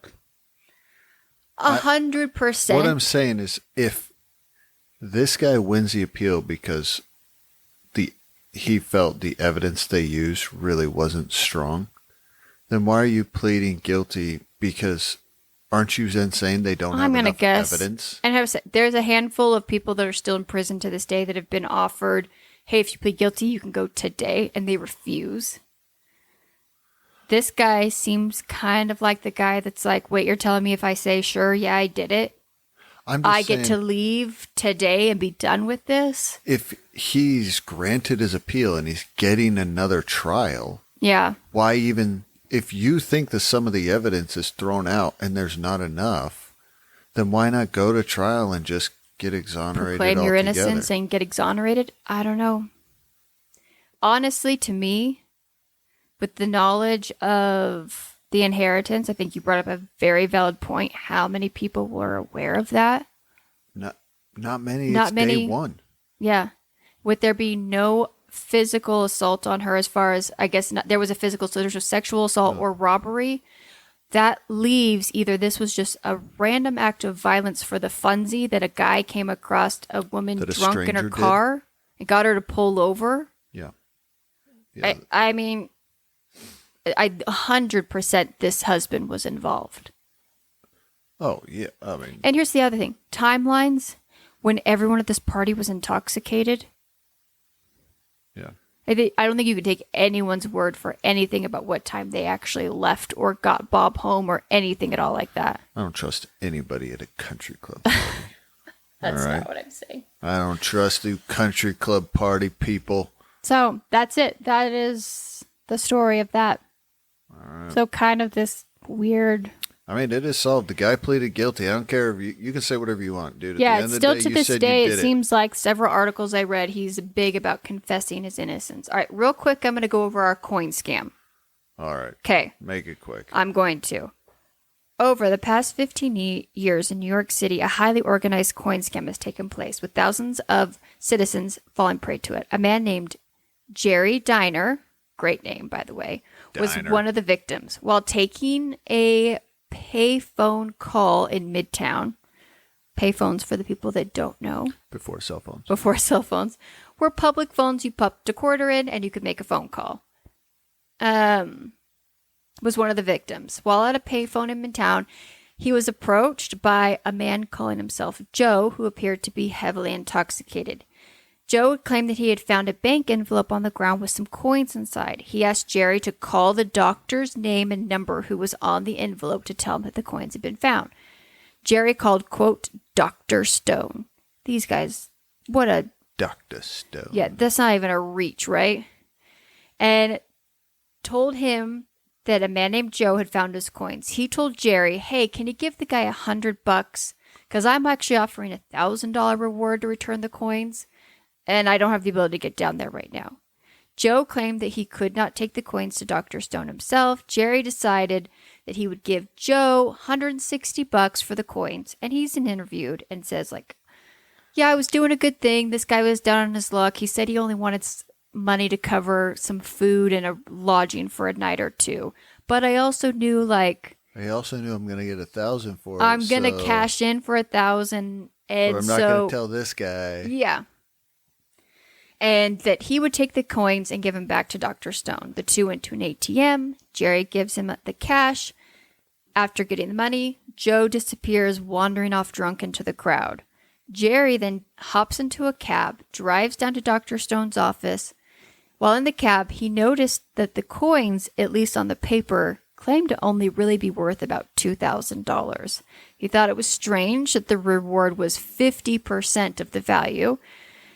Speaker 1: 100%.
Speaker 2: What I'm saying is, if this guy wins the appeal because he felt the evidence they used really wasn't strong, then why are you pleading guilty? Because Aren't you then saying they don't have enough evidence?
Speaker 1: And there's a handful of people that are still in prison to this day that have been offered, hey, if you plead guilty, you can go today, and they refuse. This guy seems kind of like the guy that's like, wait, you're telling me if I say, sure, yeah, I did it, I get to leave today and be done with this?
Speaker 2: If he's granted his appeal and he's getting another trial,
Speaker 1: yeah,
Speaker 2: why even, if you think that some of the evidence is thrown out and there's not enough, then why not go to trial and just get exonerated
Speaker 1: proclaim your
Speaker 2: altogether?
Speaker 1: innocence and get exonerated? I don't know. Honestly, to me, with the knowledge of the inheritance, I think you brought up a very valid point. How many people were aware of that?
Speaker 2: Not many. Not many. Day one.
Speaker 1: Yeah. Would there be no physical assault on her as far as, I guess, there was a physical, so there's a sexual assault or robbery? That leaves either this was just a random act of violence for the funsie that a guy came across a woman drunk in her car and got her to pull over.
Speaker 2: Yeah.
Speaker 1: I mean, 100% this husband was involved.
Speaker 2: Oh, yeah. I mean.
Speaker 1: And here's the other thing. Timelines, when everyone at this party was intoxicated.
Speaker 2: Yeah.
Speaker 1: I don't think you could take anyone's word for anything about what time they actually left or got Bob home or anything at all like that.
Speaker 2: I don't trust anybody at a country club party.
Speaker 1: That's not what I'm saying.
Speaker 2: I don't trust the country club party people.
Speaker 1: So that's it. That is the story of that.
Speaker 2: All right.
Speaker 1: So kind of this weird.
Speaker 2: I mean, it is solved. The guy pleaded guilty. I don't care if you can say whatever you want, dude.
Speaker 1: Yeah, still to this day, it seems like several articles I read, he's big about confessing his innocence. All right, real quick, I'm going to go over our coin scam.
Speaker 2: All right.
Speaker 1: Okay.
Speaker 2: Make it quick.
Speaker 1: I'm going to. Over the past 15 years in New York City, a highly organized coin scam has taken place, with thousands of citizens falling prey to it. A man named Jerry Diner, great name, by the way, was one of the victims. While taking a payphone call in Midtown. Payphones, for the people that don't know.
Speaker 2: Before cell phones.
Speaker 1: Before cell phones. Were public phones you popped a quarter in and you could make a phone call. Was one of the victims. While at a payphone in Midtown, he was approached by a man calling himself Joe, who appeared to be heavily intoxicated. Joe claimed that he had found a bank envelope on the ground with some coins inside. He asked Jerry to call the doctor's name and number who was on the envelope to tell him that the coins had been found. Jerry called, quote, Dr. Stone. These guys, what a...
Speaker 2: Dr. Stone.
Speaker 1: Yeah, that's not even a reach, right? And told him that a man named Joe had found his coins. He told Jerry, hey, can you give the guy $100? Because I'm actually offering $1,000 reward to return the coins. And I don't have the ability to get down there right now. Joe claimed that he could not take the coins to Dr. Stone himself. Jerry decided that he would give Joe $160 for the coins. And he's interviewed and says, like, yeah, I was doing a good thing. This guy was down on his luck. He said he only wanted money to cover some food and a lodging for a night or two. But I also knew, like...
Speaker 2: I also knew I'm going to get $1,000 for it.
Speaker 1: I'm going to cash in for $1,000. And
Speaker 2: I'm not going to tell this guy.
Speaker 1: Yeah. And that he would take the coins and give them back to Dr. Stone. The two went to an ATM. Jerry gives him the cash. After getting the money, Joe disappears, wandering off drunk into the crowd. Jerry then hops into a cab, drives down to Dr. Stone's office. While in the cab, he noticed that the coins, at least on the paper, claimed to only really be worth about $2,000. He thought it was strange that the reward was 50% of the value.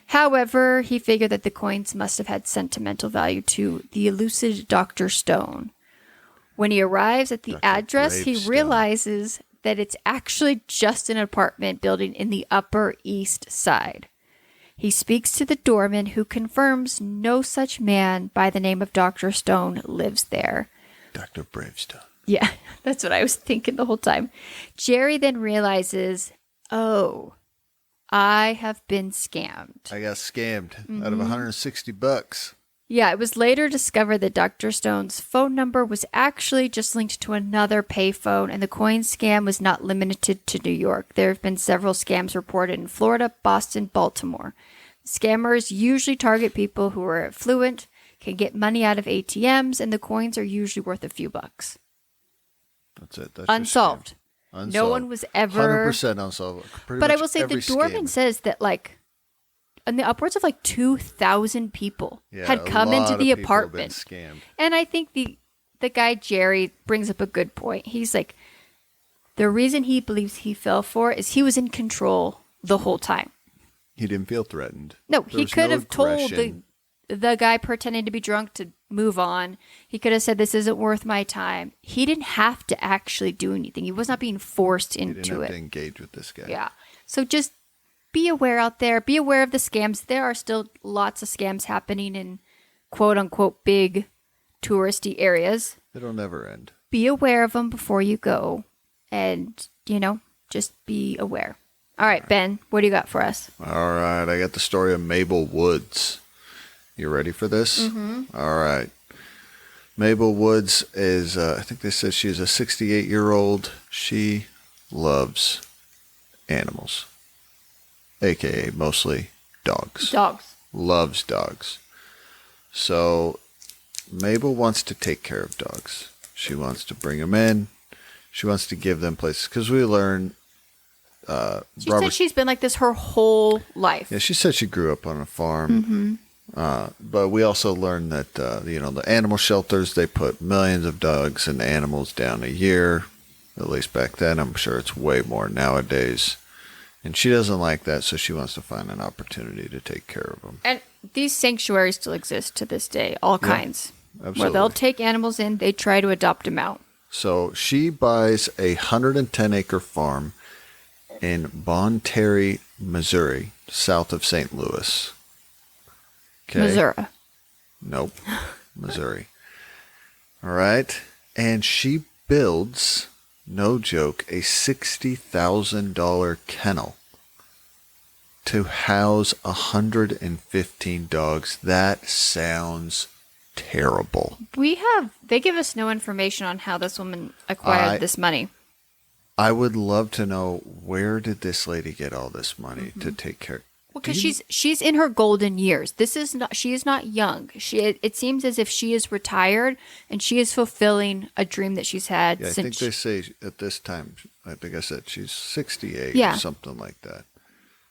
Speaker 1: However, he figured that the coins must have had sentimental value to the elusive Dr. Stone. When he arrives at the address, he realizes that it's actually just an apartment building in the Upper East Side. He speaks to the doorman, who confirms no such man by the name of Dr. Stone lives there.
Speaker 2: Dr. Bravestone.
Speaker 1: Yeah, that's what I was thinking the whole time. Jerry then realizes, oh... I have been scammed.
Speaker 2: I got scammed out of $160.
Speaker 1: Yeah, it was later discovered that Dr. Stone's phone number was actually just linked to another payphone, and the coin scam was not limited to New York. There have been several scams reported in Florida, Boston, Baltimore. Scammers usually target people who are affluent, can get money out of ATMs, and the coins are usually worth a few bucks.
Speaker 2: That's it. That's
Speaker 1: unsolved. No one was ever
Speaker 2: 100% unsolved.
Speaker 1: But I will say the doorman says that like and the upwards of like 2,000 people had come into the apartment. And I think the guy Jerry brings up a good point. He's like, the reason he believes he fell for it is he was in control the whole time.
Speaker 2: He didn't feel threatened.
Speaker 1: No, he could have told the guy pretending to be drunk to move on. He could have said, this isn't worth my time. He didn't have to actually do anything. He was not being forced into it. He didn't have
Speaker 2: to engage with this guy.
Speaker 1: Yeah. So just be aware out there. Be aware of the scams. There are still lots of scams happening in quote unquote big touristy areas.
Speaker 2: It'll never end.
Speaker 1: Be aware of them before you go. And, just be aware. All right, Ben, what do you got for us?
Speaker 2: All right, I got the story of Mabel Woods. You ready for this?
Speaker 1: Mm-hmm.
Speaker 2: All right. Mabel Woods is, I think they said she's a 68-year-old. She loves animals, a.k.a. mostly dogs.
Speaker 1: Dogs.
Speaker 2: Loves dogs. So Mabel wants to take care of dogs. She wants to bring them in. She wants to give them places. Because we learn...
Speaker 1: she said she's been like this her whole life.
Speaker 2: Yeah, she said she grew up on a farm.
Speaker 1: Mm-hmm.
Speaker 2: But we also learned that, the animal shelters, they put millions of dogs and animals down a year. At least back then. I'm sure it's way more nowadays. And she doesn't like that, so she wants to find an opportunity to take care of them.
Speaker 1: And these sanctuaries still exist to this day, all kinds.
Speaker 2: Absolutely.
Speaker 1: Where they'll take animals in, they try to adopt them out.
Speaker 2: So she buys a 110-acre farm in Bon Terre, Missouri, south of St. Louis. Okay.
Speaker 1: Missouri.
Speaker 2: Nope. Missouri. All right. And she builds, no joke, a $60,000 kennel to house 115 dogs. That sounds terrible.
Speaker 1: They give us no information on how this woman acquired this money.
Speaker 2: I would love to know, where did this lady get all this money to take care?
Speaker 1: Well, because she's in her golden years. She is not young. It seems as if she is retired and she is fulfilling a dream that she's had.
Speaker 2: Yeah, I think they say at this time, I think I said she's 68 or something like that.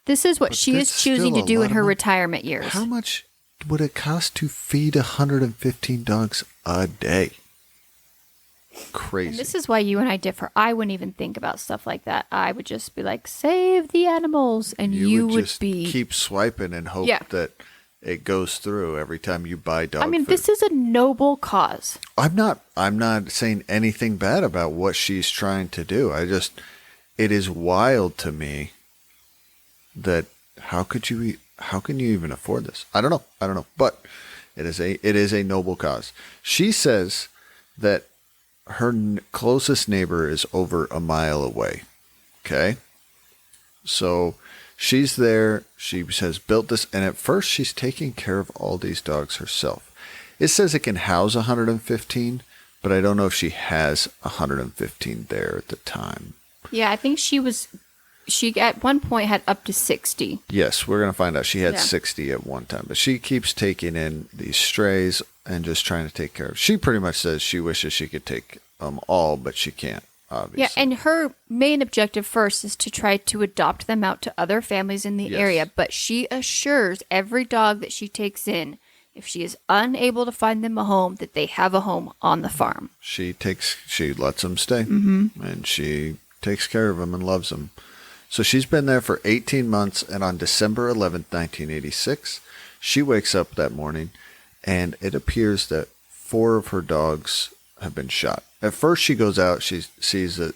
Speaker 1: This is what she is choosing to do in her retirement years.
Speaker 2: How much would it cost to feed 115 dogs a day? Crazy.
Speaker 1: And this is why you and I differ. I wouldn't even think about stuff like that. I would just be like, save the animals, and you would just
Speaker 2: keep swiping and hope that it goes through every time you buy dog food.
Speaker 1: This is a noble cause.
Speaker 2: I'm not saying anything bad about what she's trying to do. It is wild to me that how can you even afford this? I don't know. But it is a noble cause. She says that her closest neighbor is over a mile away. Okay. So she's there. She has built this. And at first she's taking care of all these dogs herself. It says it can house 115, but I don't know if she has 115 there at the time. Yeah,
Speaker 1: I think she at one point had up to 60.
Speaker 2: Yes, we're going to find out. She had 60 at one time, but she keeps taking in these strays and just trying to take care of. She pretty much says she wishes she could take them all, but she can't, obviously.
Speaker 1: Yeah, and her main objective first is to try to adopt them out to other families in the area, but she assures every dog that she takes in, if she is unable to find them a home, that they have a home on the farm.
Speaker 2: She lets them stay, and she takes care of them and loves them. So she's been there for 18 months, and on December 11th, 1986, she wakes up that morning, and it appears that 4 of her dogs have been shot. At first, she goes out, she sees that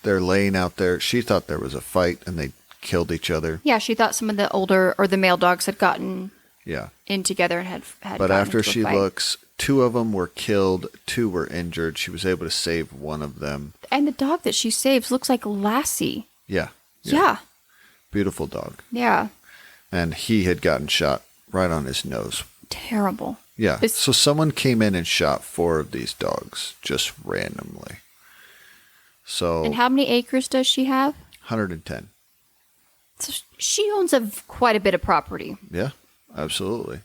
Speaker 2: they're laying out there. She thought there was a fight, and they killed each other.
Speaker 1: Yeah, she thought some of the older, or the male dogs had gotten in together and had
Speaker 2: But after she looks, 2 of them were killed, 2 were injured. She was able to save one of them.
Speaker 1: And the dog that she saves looks like Lassie.
Speaker 2: Yeah. Beautiful dog.
Speaker 1: Yeah.
Speaker 2: And he had gotten shot right on his nose.
Speaker 1: Terrible.
Speaker 2: Yeah. So someone came in and shot 4 of these dogs just randomly. So.
Speaker 1: And how many acres does she have?
Speaker 2: 110.
Speaker 1: So she owns quite a bit of property.
Speaker 2: Yeah, absolutely.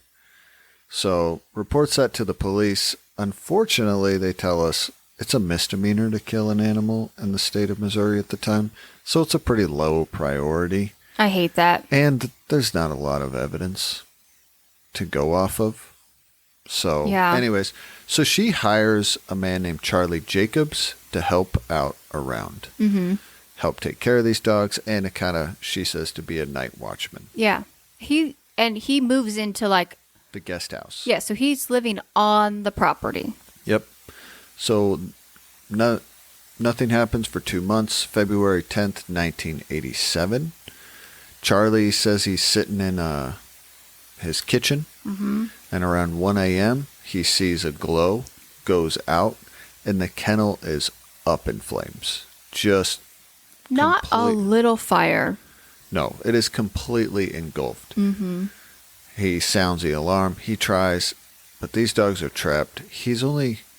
Speaker 2: So reports that to the police. Unfortunately, they tell us it's a misdemeanor to kill an animal in the state of Missouri at the time. So it's a pretty low priority.
Speaker 1: I hate that.
Speaker 2: And there's not a lot of evidence to go off of. So, anyways, so she hires a man named Charlie Jacobs to help out around. Mm-hmm. Help take care of these dogs, and to kind of, she says, to be a night watchman.
Speaker 1: Yeah. He moves into like
Speaker 2: the guest house.
Speaker 1: Yeah, so he's living on the property.
Speaker 2: Yep. So nothing happens for 2 months. February 10th, 1987. Charlie says he's sitting in his kitchen, and around 1 a.m., he sees a glow, goes out, and the kennel is up in flames. Just
Speaker 1: not a little fire.
Speaker 2: No, it is completely engulfed. Mm-hmm. He sounds the alarm. He tries, but these dogs are trapped.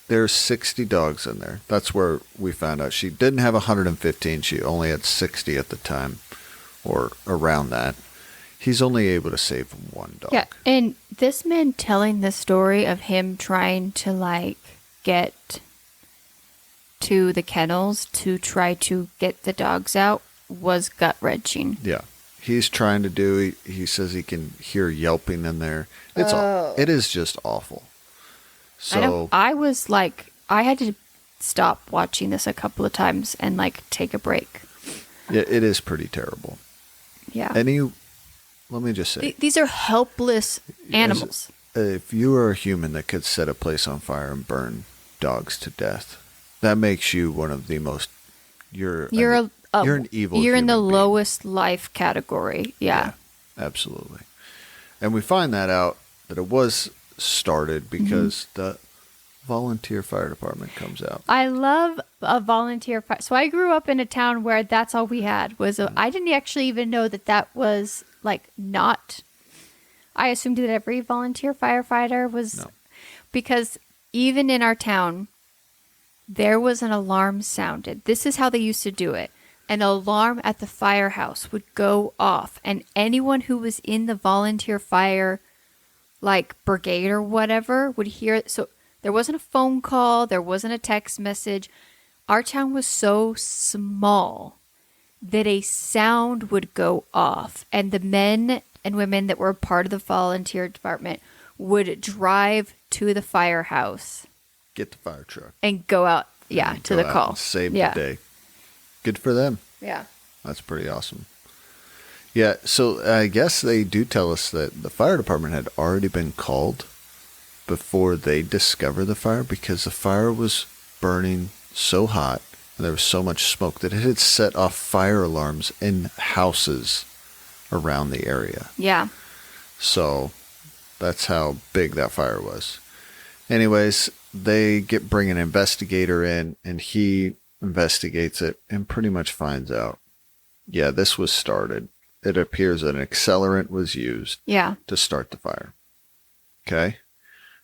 Speaker 2: There's 60 dogs in there. That's where we found out. She didn't have 115. She only had 60 at the time, or around that. He's only able to save one dog.
Speaker 1: Yeah, and this man telling the story of him trying to like get to the kennels to try to get the dogs out was gut-wrenching.
Speaker 2: Yeah. He's trying to do, he says he can hear yelping in there. It is just awful. So
Speaker 1: I was like, I had to stop watching this a couple of times and like take a break.
Speaker 2: Yeah, it is pretty terrible.
Speaker 1: Yeah.
Speaker 2: Let me just say,
Speaker 1: these are helpless animals.
Speaker 2: If you were a human that could set a place on fire and burn dogs to death, that makes you one of the most, you're an evil
Speaker 1: You're in the
Speaker 2: being.
Speaker 1: lowest life category. Yeah.
Speaker 2: Absolutely. And we find that out that it was started because the volunteer fire department comes out.
Speaker 1: I love a volunteer fire. So I grew up in a town where that's all we had was I didn't actually even know that was like not. I assumed that every volunteer firefighter was because even in our town there was an alarm sounded. This is how they used to do it. An alarm at the firehouse would go off, and anyone who was in the volunteer fire like brigade or whatever would hear it. So there wasn't a phone call, there wasn't a text message. Our town was so small that a sound would go off, and the men and women that were part of the volunteer department would drive to the firehouse,
Speaker 2: get the fire truck,
Speaker 1: and go out to the call.
Speaker 2: Save the day. Good for them.
Speaker 1: Yeah.
Speaker 2: That's pretty awesome. Yeah, so I guess they do tell us that the fire department had already been called before they discovered the fire, because the fire was burning so hot and there was so much smoke that it had set off fire alarms in houses around the area.
Speaker 1: Yeah.
Speaker 2: So that's how big that fire was. Anyways, they bring an investigator in, and he investigates it and pretty much finds out, this was started. It appears that an accelerant was used to start the fire. Okay?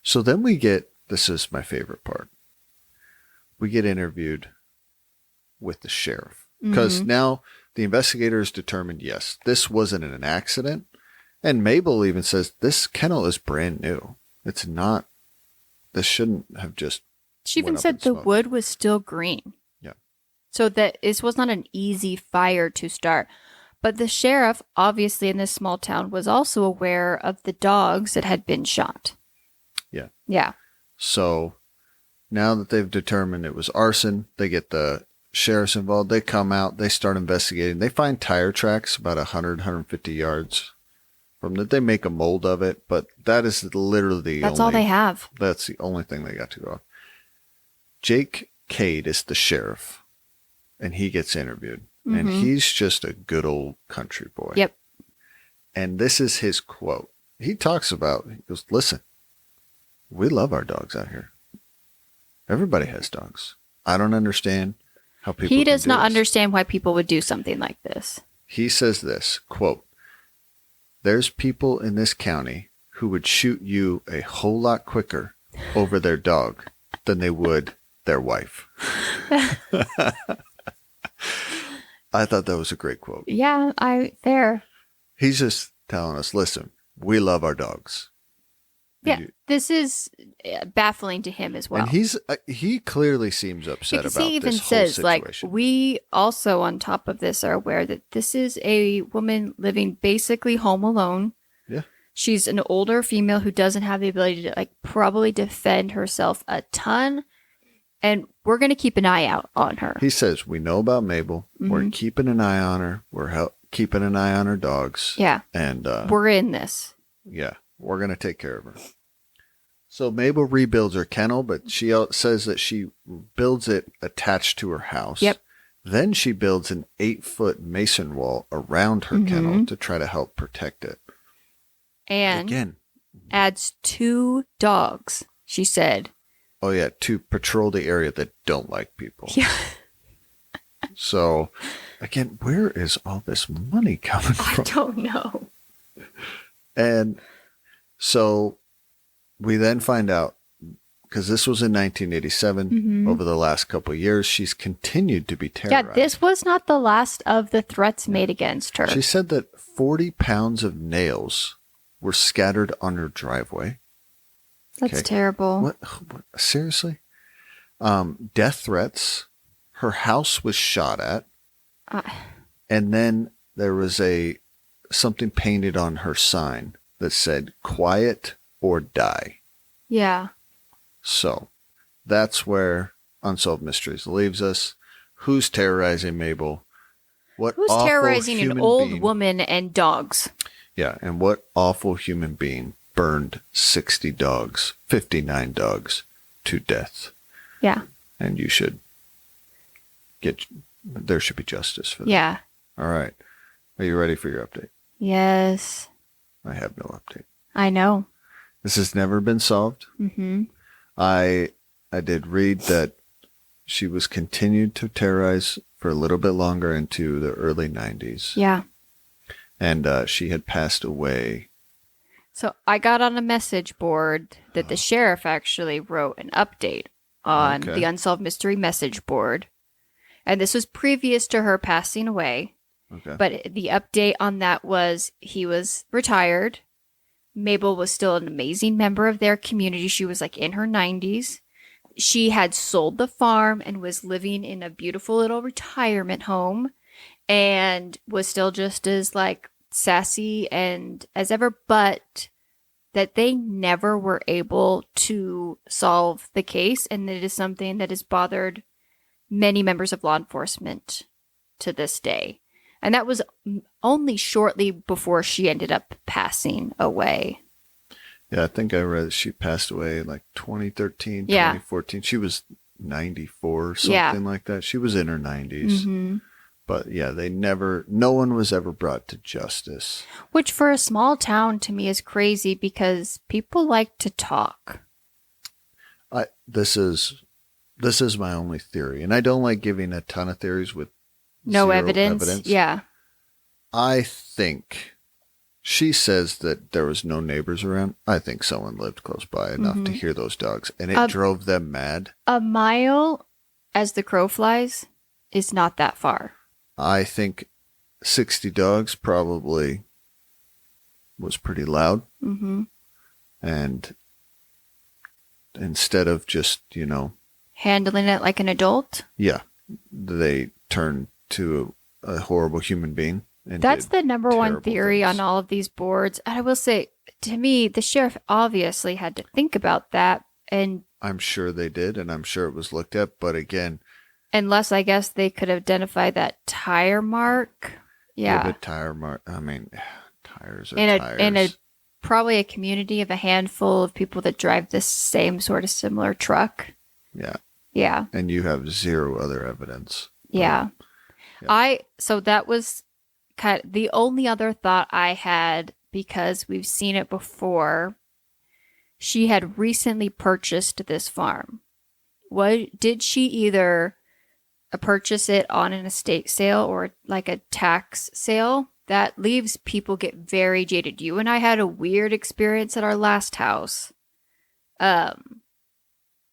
Speaker 2: So then this is my favorite part. We get interviewed with the sheriff. Because now the investigators determined, yes, this wasn't an accident. And Mabel even says, this kennel is brand new. It's not, this shouldn't have just.
Speaker 1: She even said the wood was still green.
Speaker 2: Yeah.
Speaker 1: So that this was not an easy fire to start. But the sheriff, obviously in this small town, was also aware of the dogs that had been shot.
Speaker 2: Yeah.
Speaker 1: Yeah.
Speaker 2: So now that they've determined it was arson, they get the sheriffs involved. They come out. They start investigating. They find tire tracks about 150 yards from that. They make a mold of it, but that is literally
Speaker 1: That's all they have.
Speaker 2: That's the only thing they got to go off. Jake Cade is the sheriff, and he gets interviewed. And he's just a good old country boy.
Speaker 1: Yep.
Speaker 2: And this is his quote. He talks about, he goes, listen, we love our dogs out here. Everybody has dogs. I don't understand how people
Speaker 1: He does not
Speaker 2: this.
Speaker 1: understand why people would do something like this.
Speaker 2: He says this, quote, there's people in this county who would shoot you a whole lot quicker over their dog than they would their wife. I thought that was a great quote.
Speaker 1: Yeah, there.
Speaker 2: He's just telling us, listen, we love our dogs.
Speaker 1: Yeah, this is baffling to him as well.
Speaker 2: And he clearly seems upset about
Speaker 1: he even
Speaker 2: this whole
Speaker 1: says,
Speaker 2: situation.
Speaker 1: like, we also, on top of this, are aware that this is a woman living basically home alone.
Speaker 2: Yeah.
Speaker 1: She's an older female who doesn't have the ability to, like, probably defend herself a ton. And we're going to keep an eye out on her.
Speaker 2: He says, we know about Mabel.
Speaker 1: Mm-hmm.
Speaker 2: We're keeping an eye on her. We're keeping an eye on her dogs.
Speaker 1: Yeah.
Speaker 2: And
Speaker 1: we're in this.
Speaker 2: Yeah. We're going to take care of her. So Mabel rebuilds her kennel, but she says that she builds it attached to her house.
Speaker 1: Yep.
Speaker 2: Then she builds an 8-foot mason wall around her kennel to try to help protect it.
Speaker 1: And
Speaker 2: again,
Speaker 1: adds 2 dogs, she said.
Speaker 2: Oh, yeah, to patrol the area that don't like people.
Speaker 1: Yeah.
Speaker 2: So, again, where is all this money coming from?
Speaker 1: I don't know.
Speaker 2: And so we then find out, because this was in 1987, over the last couple of years, she's continued to be terrorized.
Speaker 1: Yeah, this was not the last of the threats made against her.
Speaker 2: She said that 40 pounds of nails were scattered on her driveway.
Speaker 1: That's terrible.
Speaker 2: What? Seriously? Death threats. Her house was shot at. And then there was something painted on her sign that said, "Quiet or die."
Speaker 1: Yeah.
Speaker 2: So that's where Unsolved Mysteries leaves us. Who's terrorizing Mabel?
Speaker 1: Who's terrorizing an old woman and dogs?
Speaker 2: Yeah, and what awful human being burned 60 dogs, 59 dogs to death?
Speaker 1: Yeah.
Speaker 2: And there should be justice for that.
Speaker 1: Yeah.
Speaker 2: All right. Are you ready for your update?
Speaker 1: Yes.
Speaker 2: I have no update.
Speaker 1: I know.
Speaker 2: This has never been solved.
Speaker 1: Mm-hmm.
Speaker 2: I did read that she was continued to terrorize for a little bit longer into the early 90s.
Speaker 1: Yeah.
Speaker 2: And she had passed away.
Speaker 1: So I got on a message board that the sheriff actually wrote an update on the Unsolved Mystery message board. And this was previous to her passing away.
Speaker 2: Okay.
Speaker 1: But the update on that was he was retired. Mabel was still an amazing member of their community. She was like in her 90s. She had sold the farm and was living in a beautiful little retirement home and was still just as like sassy and as ever, but that they never were able to solve the case. And it is something that has bothered many members of law enforcement to this day. And that was only shortly before she ended up passing away.
Speaker 2: Yeah, I think I read she passed away in like 2013, 2014. She was 94 or something like that. She was in her 90s.
Speaker 1: Mm-hmm.
Speaker 2: But yeah, no one was ever brought to justice.
Speaker 1: Which for a small town to me is crazy because people like to talk.
Speaker 2: This is my only theory. And I don't like giving a ton of theories with
Speaker 1: no evidence. Yeah.
Speaker 2: I think she says that there was no neighbors around. I think someone lived close by enough to hear those dogs, and it drove them mad.
Speaker 1: A mile, as the crow flies, is not that far.
Speaker 2: I think 60 dogs probably was pretty loud.
Speaker 1: Mm-hmm.
Speaker 2: And instead of just,
Speaker 1: handling it like an adult?
Speaker 2: Yeah. They turned to a horrible human being. And
Speaker 1: that's the number one theory on all of these boards. And I will say, to me, the sheriff obviously had to think about that. And
Speaker 2: I'm sure they did, and I'm sure it was looked at. But again,
Speaker 1: unless I guess they could identify that tire mark. Yeah.
Speaker 2: But tire mark, I mean, tires are tires.
Speaker 1: In probably a community of a handful of people that drive this same sort of similar truck.
Speaker 2: Yeah.
Speaker 1: Yeah.
Speaker 2: And you have zero other evidence.
Speaker 1: Yeah. So that was kind of the only other thought I had, because we've seen it before. She had recently purchased this farm. Did she either purchase it on an estate sale or like a tax sale? That leaves people get very jaded. You and I had a weird experience at our last house.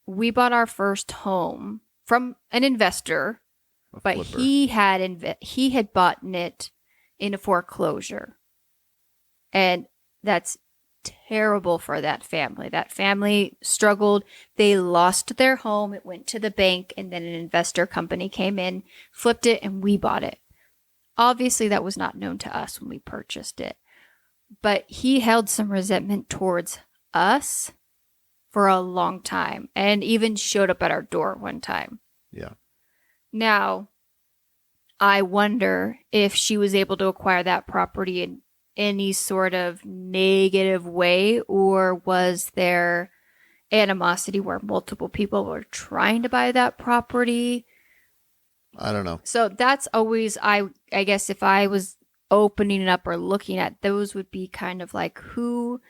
Speaker 1: We bought our first home from an investor, but he had bought it in a foreclosure. And that's terrible for that family. That family struggled. They lost their home. It went to the bank, and then an investor company came in, flipped it, and we bought it. Obviously, that was not known to us when we purchased it. But he held some resentment towards us for a long time and even showed up at our door one time.
Speaker 2: Yeah.
Speaker 1: Now, I wonder if she was able to acquire that property in any sort of negative way, or was there animosity where multiple people were trying to buy that property?
Speaker 2: I don't know.
Speaker 1: So that's always, I guess if I was opening it up or looking at those, would be kind of like who,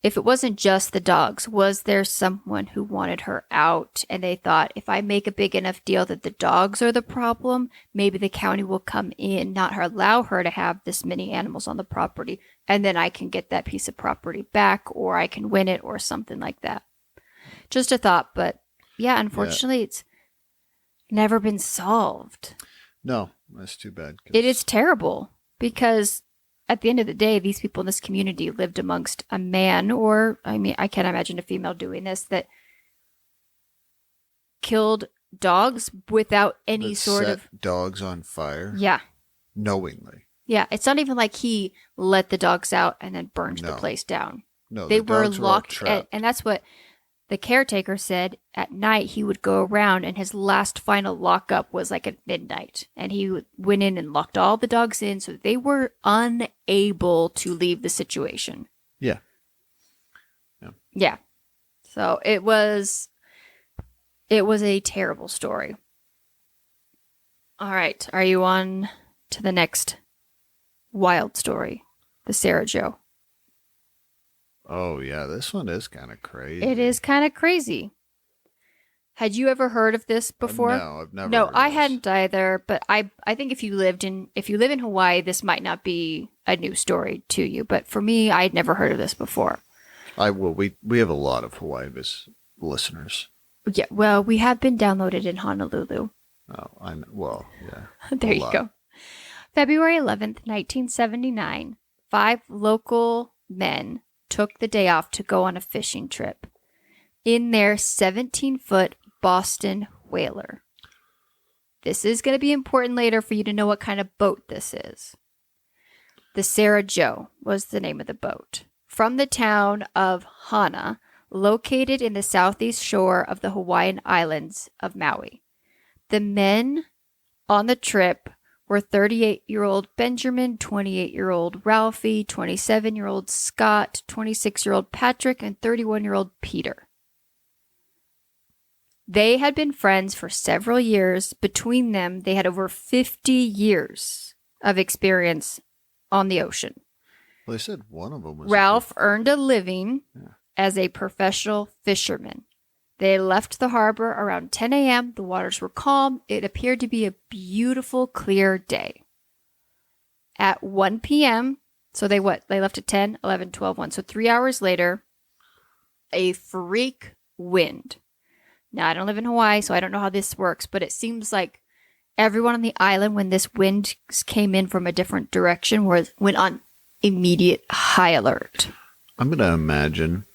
Speaker 1: if it wasn't just the dogs, was there someone who wanted her out and they thought, if I make a big enough deal that the dogs are the problem, maybe the county will come in, not allow her to have this many animals on the property, and then I can get that piece of property back, or I can win it, or something like that. Just a thought, but yeah, unfortunately, it's never been solved.
Speaker 2: No, that's too bad.
Speaker 1: It is terrible because at the end of the day, these people in this community lived amongst a man, or, I mean, I can't imagine a female doing this, that killed dogs without any sort of...
Speaker 2: dogs on fire?
Speaker 1: Yeah.
Speaker 2: Knowingly.
Speaker 1: Yeah, it's not even like he let the dogs out and then burned the place down.
Speaker 2: No,
Speaker 1: they were locked, and that's what the caretaker said. At night, he would go around, and his last final lockup was like at midnight. And he went in and locked all the dogs in, so they were unable to leave the situation.
Speaker 2: Yeah.
Speaker 1: Yeah. So it was a terrible story. All right. Are you on to the next wild story? The Sarah Jo.
Speaker 2: Oh, yeah. This one is kind of crazy.
Speaker 1: It is kind of crazy. Had you ever heard of this before?
Speaker 2: No, I've never.
Speaker 1: No,
Speaker 2: heard
Speaker 1: I
Speaker 2: of this.
Speaker 1: hadn't either. But I think if you live in Hawaii, this might not be a new story to you. But for me, I had never heard of this before.
Speaker 2: We have a lot of Hawaii listeners.
Speaker 1: Yeah, well, we have been downloaded in Honolulu.
Speaker 2: Oh, I know. Well, yeah.
Speaker 1: There you go. February 11th, 1979, 5 local men took the day off to go on a fishing trip in their 17-foot Boston whaler. This is going to be important later for you to know what kind of boat this is. The Sarah Jo was the name of the boat. From the town of Hana, located in the southeast shore of the Hawaiian islands of Maui. The men on the trip were 38-year-old Benjamin, 28-year-old Ralphie, 27-year-old Scott, 26-year-old Patrick, and 31-year-old Peter. They had been friends for several years. Between them, they had over 50 years of experience on the ocean.
Speaker 2: Well, they said one of them was...
Speaker 1: Ralph earned a living as a professional fisherman. They left the harbor around 10 a.m. The waters were calm. It appeared to be a beautiful, clear day. At 1 p.m., so they left at 10, 11, 12, 1. So 3 hours later, a freak wind. Now, I don't live in Hawaii, so I don't know how this works, but it seems like everyone on the island, when this wind came in from a different direction, went on immediate high alert.
Speaker 2: I'm going to imagine...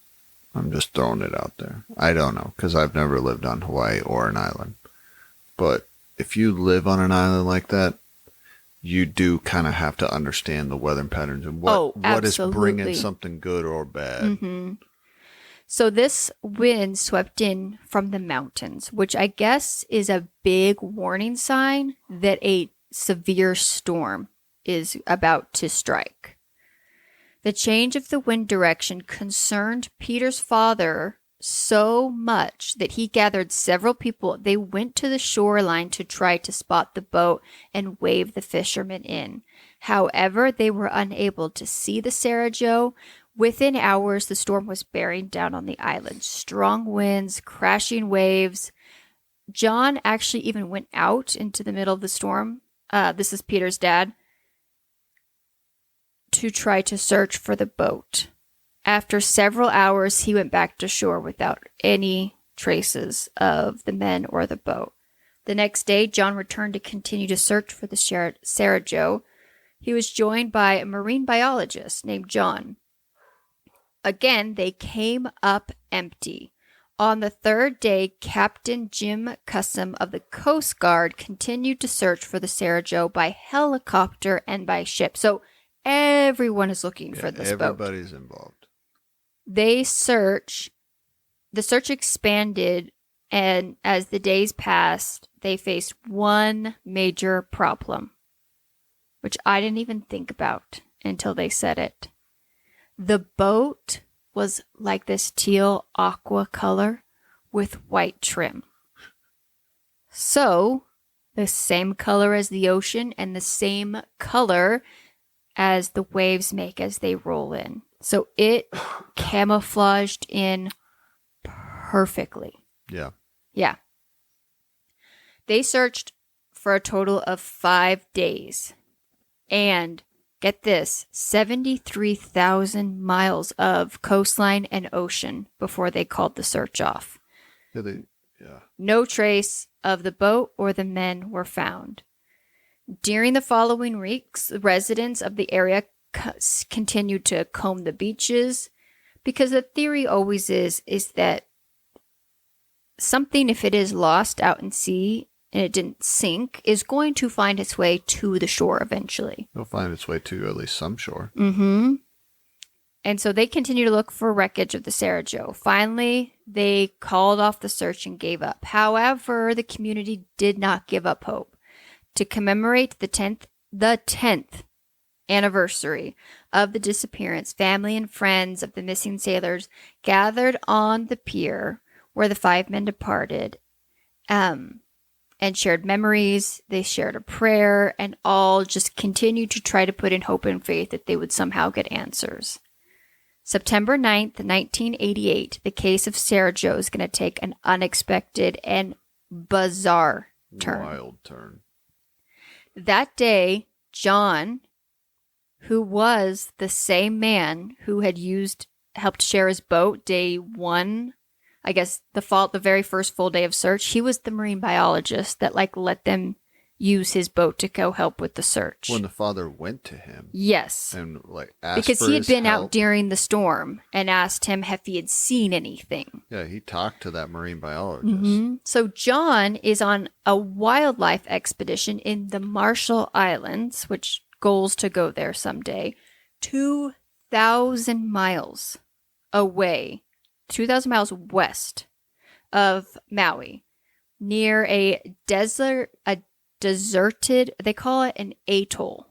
Speaker 2: I'm just throwing it out there. I don't know, because I've never lived on Hawaii or an island. But if you live on an island like that, you do kind of have to understand the weather patterns and what is bringing something good or bad.
Speaker 1: Mm-hmm. So this wind swept in from the mountains, which I guess is a big warning sign that a severe storm is about to strike. The change of the wind direction concerned Peter's father so much that he gathered several people. They went to the shoreline to try to spot the boat and wave the fishermen in. However, they were unable to see the Sarah Jo. Within hours, the storm was bearing down on the island. Strong winds, crashing waves. John actually even went out into the middle of the storm. This is Peter's dad. To try to search for the boat. After several hours, he went back to shore without any traces of the men or the boat. The next day, John returned to continue to search for the Sarah Jo. He was joined by a marine biologist named John. again, they came up empty. On the third day, Captain Jim Cussum of the Coast Guard continued to search for the Sarah Jo by helicopter and by ship. So everyone is looking for this boat.
Speaker 2: Everybody's involved.
Speaker 1: The search expanded, and as the days passed, they faced one major problem, which I didn't even think about until they said it. The boat was like this teal aqua color with white trim. So, the same color as the ocean and the same color as the waves make as they roll in. So it camouflaged in perfectly.
Speaker 2: Yeah.
Speaker 1: Yeah. They searched for a total of 5 days. And get this, 73,000 miles of coastline and ocean before they called the search off.
Speaker 2: Yeah.
Speaker 1: No trace of the boat or the men were found. During the following weeks, residents of the area continued to comb the beaches, because the theory always is that something, if it is lost out in sea and it didn't sink, is going to find its way to the shore eventually.
Speaker 2: It'll find its way to at least some shore.
Speaker 1: Mm-hmm. And so they continue to look for wreckage of the Sarah Jo. Finally, they called off the search and gave up. However, the community did not give up hope. To commemorate the 10th anniversary of the disappearance, family and friends of the missing sailors gathered on the pier where the 5 men departed, and shared memories. They shared a prayer, and all just continued to try to put in hope and faith that they would somehow get answers. September 9th, 1988, the case of Sarah Jo is going to take an unexpected and bizarre turn.
Speaker 2: Wild turn.
Speaker 1: That day, John, who was the same man who had helped share his boat day 1, I guess the very first full day of search, he was the marine biologist that let them use his boat to go help with the search.
Speaker 2: When the father went to him.
Speaker 1: Yes.
Speaker 2: And asked
Speaker 1: because
Speaker 2: for
Speaker 1: he had
Speaker 2: his
Speaker 1: been
Speaker 2: help.
Speaker 1: out during the storm and asked him if he had seen anything.
Speaker 2: Yeah, he talked to that marine biologist.
Speaker 1: Mm-hmm. So John is on a wildlife expedition in the Marshall Islands, which goals to go there someday, 2,000 miles away, 2,000 miles west of Maui, near a deserted, they call it an atoll.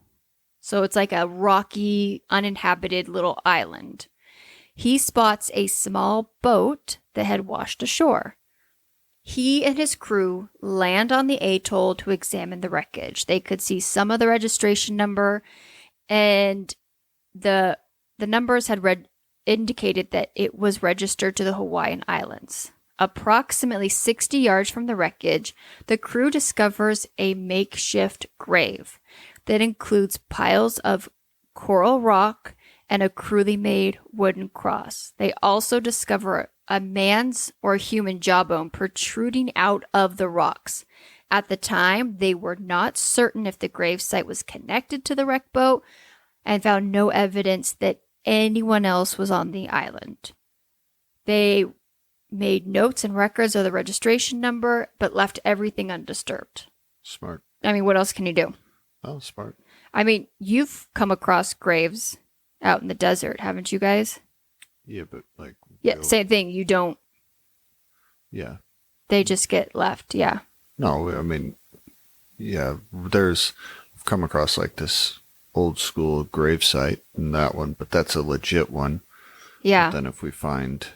Speaker 1: So it's like a rocky, uninhabited little island. He spots a small boat that had washed ashore. He and his crew land on the atoll to examine the wreckage. They could see some of the registration number, and the numbers had indicated that it was registered to the Hawaiian Islands. Approximately 60 yards from the wreckage, the crew discovers a makeshift grave that includes piles of coral rock and a crudely made wooden cross. They also discover a man's or human jawbone protruding out of the rocks. At the time, they were not certain if the gravesite was connected to the wreck boat and found no evidence that anyone else was on the island. They made notes and records of the registration number, but left everything undisturbed.
Speaker 2: Smart.
Speaker 1: I mean, what else can you do?
Speaker 2: Oh, smart.
Speaker 1: I mean, you've come across graves out in the desert, haven't you guys?
Speaker 2: Yeah, but
Speaker 1: Yeah, same thing. You don't.
Speaker 2: Yeah.
Speaker 1: They just get left, yeah.
Speaker 2: No, I mean, yeah, I've come across this old school gravesite in that one, but that's a legit one.
Speaker 1: Yeah.
Speaker 2: But then if we find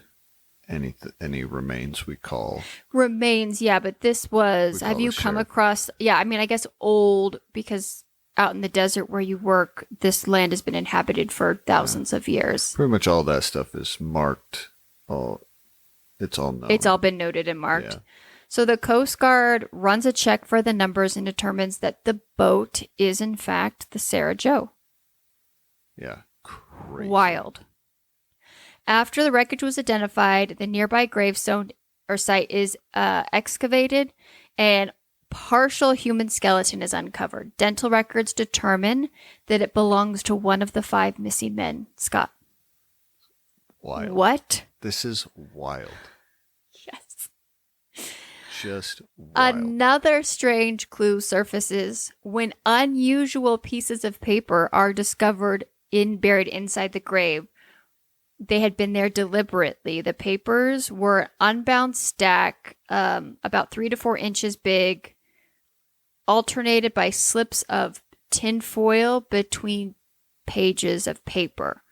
Speaker 2: any remains, we call
Speaker 1: remains. Yeah, but this was. Have you come across? Yeah, I mean, I guess old, because out in the desert where you work, this land has been inhabited for thousands of years.
Speaker 2: Pretty much all that stuff is marked. It's all known.
Speaker 1: It's all been noted and marked.
Speaker 2: Yeah.
Speaker 1: So the Coast Guard runs a check for the numbers and determines that the boat is in fact the Sarah Jo.
Speaker 2: Yeah. Crazy.
Speaker 1: Wild. After the wreckage was identified, the nearby gravestone or site is excavated, and partial human skeleton is uncovered. Dental records determine that it belongs to one of the 5 missing men, Scott.
Speaker 2: wild.
Speaker 1: What?
Speaker 2: This is wild.
Speaker 1: Yes.
Speaker 2: Just wild.
Speaker 1: Another strange clue surfaces when unusual pieces of paper are discovered buried inside the grave. They had been there deliberately. The papers were an unbound stack, about 3 to 4 inches big, alternated by slips of tinfoil between pages of paper.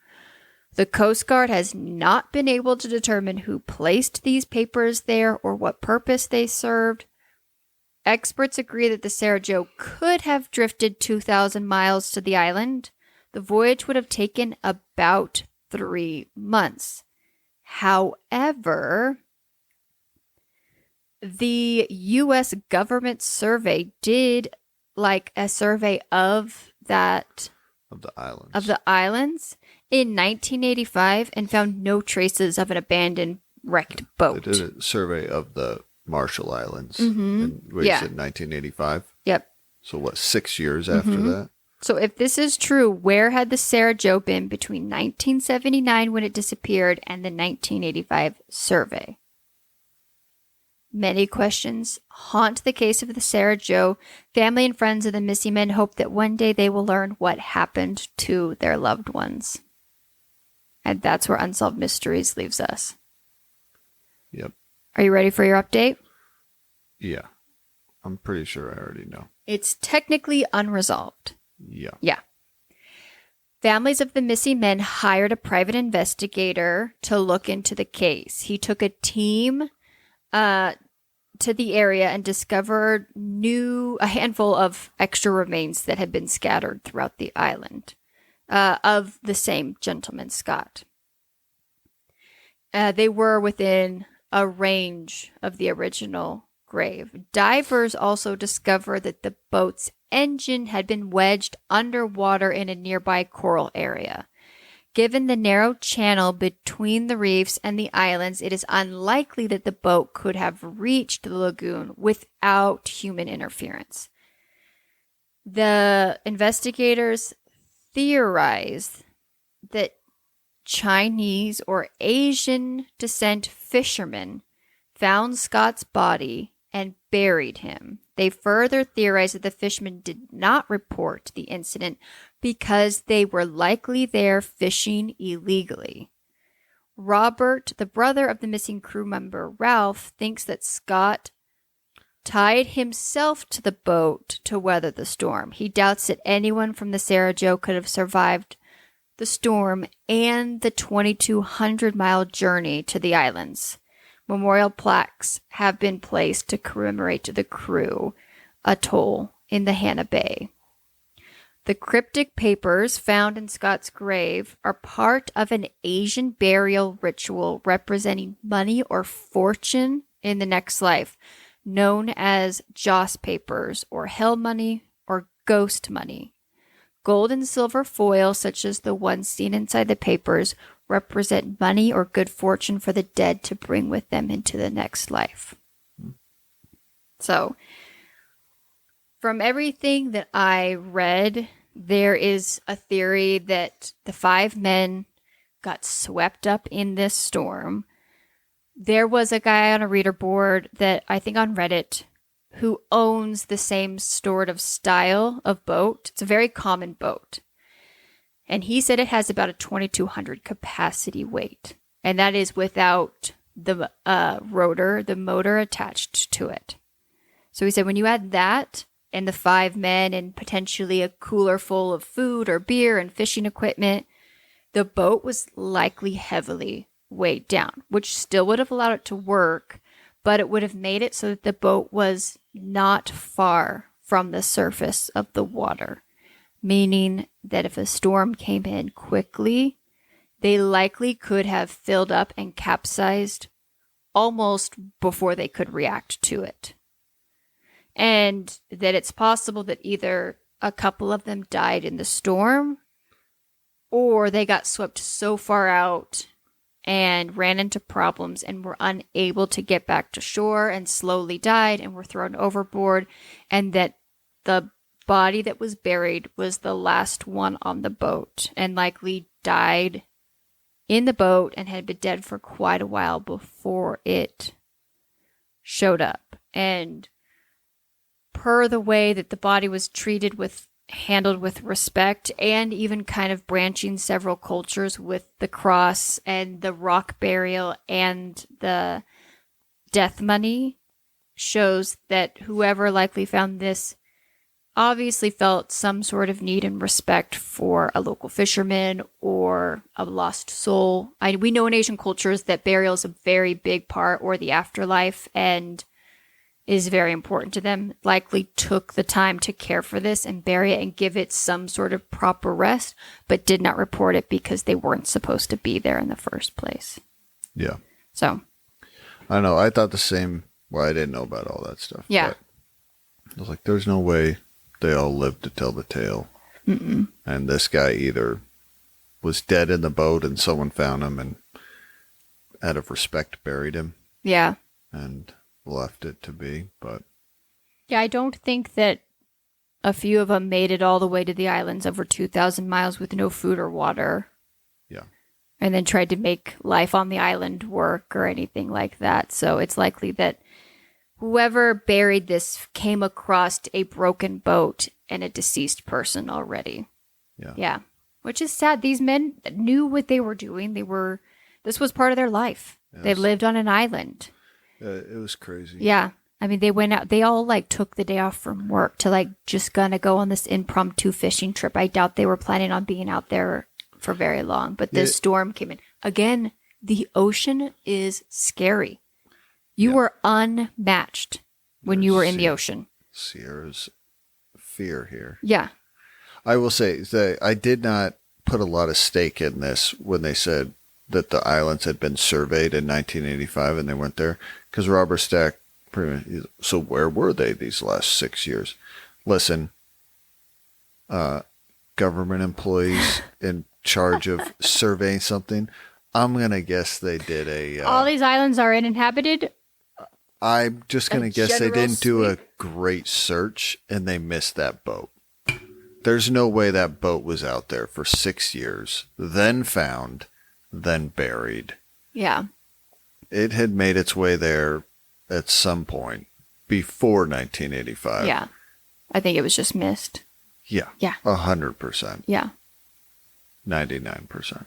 Speaker 1: The Coast Guard has not been able to determine who placed these papers there or what purpose they served. Experts agree that the Sarah Jo could have drifted 2,000 miles to the island. The voyage would have taken about 3 months. However, the U.S. government survey did like a survey of the islands in 1985 and found no traces of an abandoned wrecked boat.
Speaker 2: They did a survey of the Marshall Islands.
Speaker 1: Mm-hmm.
Speaker 2: In, you said 1985?
Speaker 1: Yep.
Speaker 2: So 6 years after that?
Speaker 1: So if this is true, where had the Sarah Jo been between 1979 when it disappeared and the 1985 survey? Many questions haunt the case of the Sarah Jo. Family and friends of the missing men hope that one day they will learn what happened to their loved ones. And that's where Unsolved Mysteries leaves us.
Speaker 2: Yep.
Speaker 1: Are you ready for your update?
Speaker 2: Yeah. I'm pretty sure I already know.
Speaker 1: It's technically unresolved.
Speaker 2: Yeah.
Speaker 1: Families of the missing men hired a private investigator to look into the case. He took a team to the area and discovered a handful of extra remains that had been scattered throughout the island of the same gentleman, Scott. They were within a range of the original grave. Divers also discovered that the boat's engine had been wedged underwater in a nearby coral area. Given the narrow channel between the reefs and the islands, it is unlikely that the boat could have reached the lagoon without human interference. The investigators theorized that Chinese or Asian descent fishermen found Scott's body and buried him. They further theorized that the fishermen did not report the incident because they were likely there fishing illegally. Robert, the brother of the missing crew member Ralph, thinks that Scott tied himself to the boat to weather the storm. He doubts that anyone from the Sarah Jo could have survived the storm and the 2,200-mile journey to the islands. Memorial plaques have been placed to commemorate the crew atoll in the Hannah Bay. The cryptic papers found in Scott's grave are part of an Asian burial ritual representing money or fortune in the next life, known as Joss papers or hell money or ghost money. Gold and silver foil, such as the ones seen inside the papers, represent money or good fortune for the dead to bring with them into the next life. So, from everything that I read, there is a theory that the 5 men got swept up in this storm. There was a guy on a reader board that I think on Reddit who owns the same sort of style of boat. It's a very common boat. And he said it has about a 2,200 capacity weight. And that is without the rotor, the motor attached to it. So he said when you add that and the 5 men and potentially a cooler full of food or beer and fishing equipment, the boat was likely heavily weighed down, which still would have allowed it to work, but it would have made it so that the boat was not far from the surface of the water, meaning that if a storm came in quickly, they likely could have filled up and capsized almost before they could react to it. And that it's possible that either a couple of them died in the storm or they got swept so far out and ran into problems and were unable to get back to shore and slowly died and were thrown overboard, and that the body that was buried was the last one on the boat and likely died in the boat and had been dead for quite a while before it showed up. And per the way that the body was handled with respect, and even kind of branching several cultures with the cross and the rock burial and the death money, shows that whoever likely found this obviously felt some sort of need and respect for a local fisherman or a lost soul. We know in Asian cultures that burial is a very big part, or the afterlife, and is very important to them. Likely took the time to care for this and bury it and give it some sort of proper rest, but did not report it because they weren't supposed to be there in the first place.
Speaker 2: Yeah.
Speaker 1: So.
Speaker 2: I know. I thought the same. Well, I didn't know about all that stuff.
Speaker 1: Yeah.
Speaker 2: I was like, there's no way they all lived to tell the tale.
Speaker 1: Mm-mm.
Speaker 2: And this guy either was dead in the boat and someone found him and out of respect buried him.
Speaker 1: Yeah.
Speaker 2: And left it to be, but...
Speaker 1: Yeah, I don't think that a few of them made it all the way to the islands over 2,000 miles with no food or water.
Speaker 2: Yeah.
Speaker 1: And then tried to make life on the island work or anything like that. So it's likely that whoever buried this came across a broken boat and a deceased person already.
Speaker 2: Yeah.
Speaker 1: Yeah. Which is sad. These men knew what they were doing. This was part of their life. Yes. They lived on an island.
Speaker 2: It was crazy.
Speaker 1: Yeah. I mean, they went out, they all took the day off from work to just gonna go on this impromptu fishing trip. I doubt they were planning on being out there for very long, but this storm came in. Again, the ocean is scary. You were unmatched when you were in the ocean.
Speaker 2: Sierra's fear here.
Speaker 1: Yeah.
Speaker 2: I will say that I did not put a lot of stake in this when they said that the islands had been surveyed in 1985 and they went there, because Robert Stack, so where were they these last 6 years? Listen, government employees in charge of surveying something, I'm going to guess they did
Speaker 1: all these islands are uninhabited?
Speaker 2: I'm just going to guess they didn't do a great search and they missed that boat. There's no way that boat was out there for 6 years, then found, then buried.
Speaker 1: Yeah.
Speaker 2: It had made its way there at some point before 1985.
Speaker 1: Yeah. I think it was just missed.
Speaker 2: Yeah.
Speaker 1: Yeah.
Speaker 2: 100%.
Speaker 1: Yeah.
Speaker 2: 99%.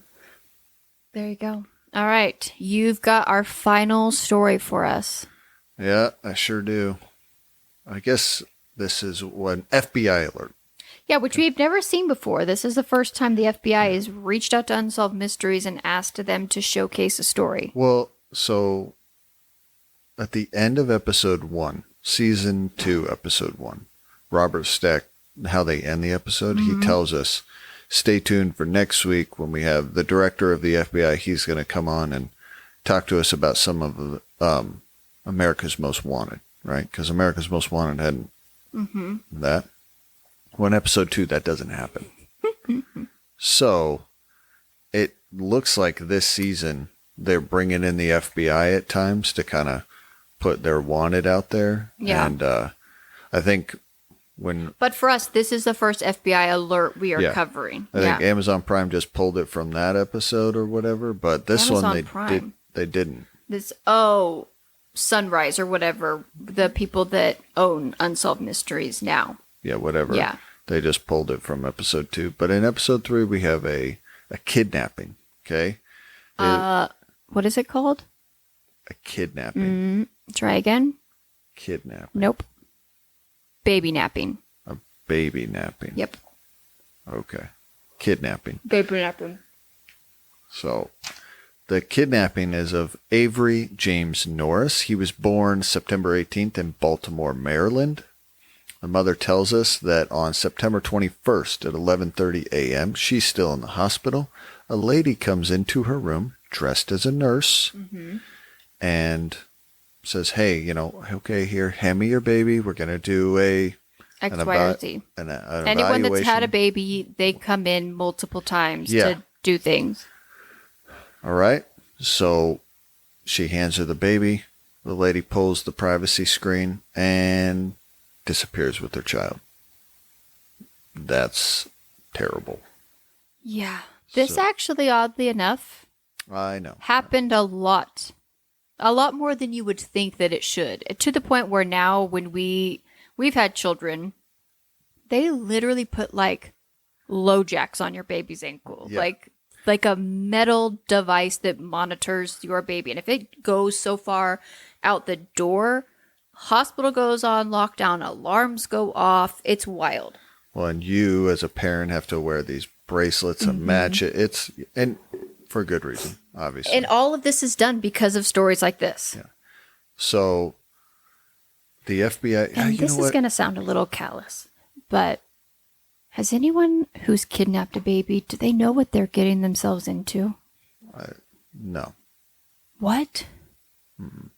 Speaker 1: There you go. All right. You've got our final story for us.
Speaker 2: Yeah, I sure do. I guess this is one FBI alert.
Speaker 1: Yeah, which we've never seen before. This is the first time the FBI has reached out to Unsolved Mysteries and asked them to showcase a story.
Speaker 2: Well, so at the end of episode 1, season 2, episode 1, Robert Stack, how they end the episode, he tells us, stay tuned for next week when we have the director of the FBI. He's going to come on and talk to us about some of the, America's Most Wanted, right? Because America's Most Wanted hadn't that. Well, in episode 2, that doesn't happen. So it looks like this season they're bringing in the FBI at times to kind of put their wanted out there.
Speaker 1: Yeah.
Speaker 2: And I think
Speaker 1: But for us, this is the first FBI alert we are covering.
Speaker 2: I think Amazon Prime just pulled it from that episode or whatever, but this
Speaker 1: Amazon
Speaker 2: one they didn't.
Speaker 1: Sunrise or whatever, the people that own Unsolved Mysteries now.
Speaker 2: Yeah, whatever.
Speaker 1: Yeah.
Speaker 2: They just pulled it from episode 2. But in episode 3, we have a kidnapping, okay?
Speaker 1: What is it called?
Speaker 2: A kidnapping.
Speaker 1: Try again.
Speaker 2: Kidnapping.
Speaker 1: Nope. Baby napping.
Speaker 2: A baby napping.
Speaker 1: Yep.
Speaker 2: Okay. Kidnapping.
Speaker 1: Baby napping.
Speaker 2: So, the kidnapping is of Avery James Norris. He was born September 18th in Baltimore, Maryland. The mother tells us that on September 21st at 11:30 a.m., she's still in the hospital. A lady comes into her room dressed as a nurse and says, hey, okay, here, hand me your baby. We're going to do
Speaker 1: X, Y, or Z.
Speaker 2: An
Speaker 1: Anyone that's
Speaker 2: evaluation.
Speaker 1: had a baby, they come in multiple times to do things.
Speaker 2: All right. So she hands her the baby. The lady pulls the privacy screen and disappears with her child. That's terrible.
Speaker 1: Yeah. This actually, oddly enough,
Speaker 2: I know.
Speaker 1: Happened a lot. A lot more than you would think that it should. To the point where now when we've had children, they literally put like low jacks on your baby's ankle.
Speaker 2: Yeah.
Speaker 1: Like a metal device that monitors your baby. And if it goes so far out the door, hospital goes on lockdown, alarms go off. It's wild.
Speaker 2: Well, and you as a parent have to wear these bracelets and match it. And for good reason, obviously.
Speaker 1: And all of this is done because of stories like this.
Speaker 2: Yeah. So the FBI,
Speaker 1: and this is going to sound a little callous, but has anyone who's kidnapped a baby, do they know what they're getting themselves into?
Speaker 2: No.
Speaker 1: What?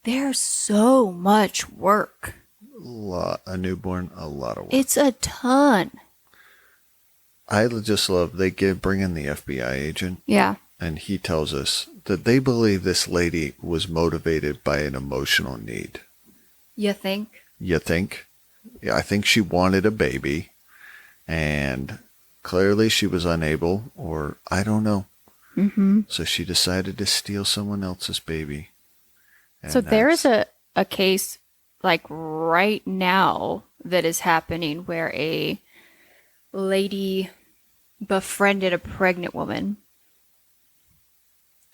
Speaker 1: There's so much work.
Speaker 2: A newborn, a lot of work.
Speaker 1: It's a ton.
Speaker 2: I just love, bring in the FBI agent.
Speaker 1: Yeah.
Speaker 2: And he tells us that they believe this lady was motivated by an emotional need.
Speaker 1: You think?
Speaker 2: You think? Yeah, I think she wanted a baby. And clearly she was unable, or I don't know. Mm-hmm. So she decided to steal someone else's baby. And
Speaker 1: so there is a case like right now that is happening where a lady befriended a pregnant woman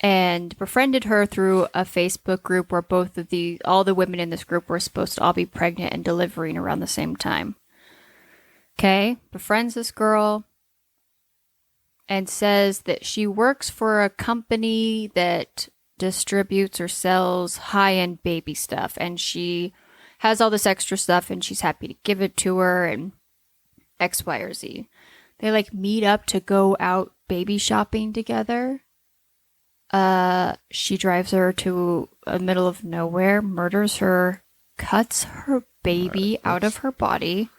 Speaker 1: and befriended her through a Facebook group where all the women in this group were supposed to all be pregnant and delivering around the same time. Okay, befriends this girl and says that she works for a company that distributes or sells high-end baby stuff, and she has all this extra stuff and she's happy to give it to her and X, Y, or Z. They like meet up to go out baby shopping together. She drives her to the middle of nowhere, murders her, cuts her baby out of her body,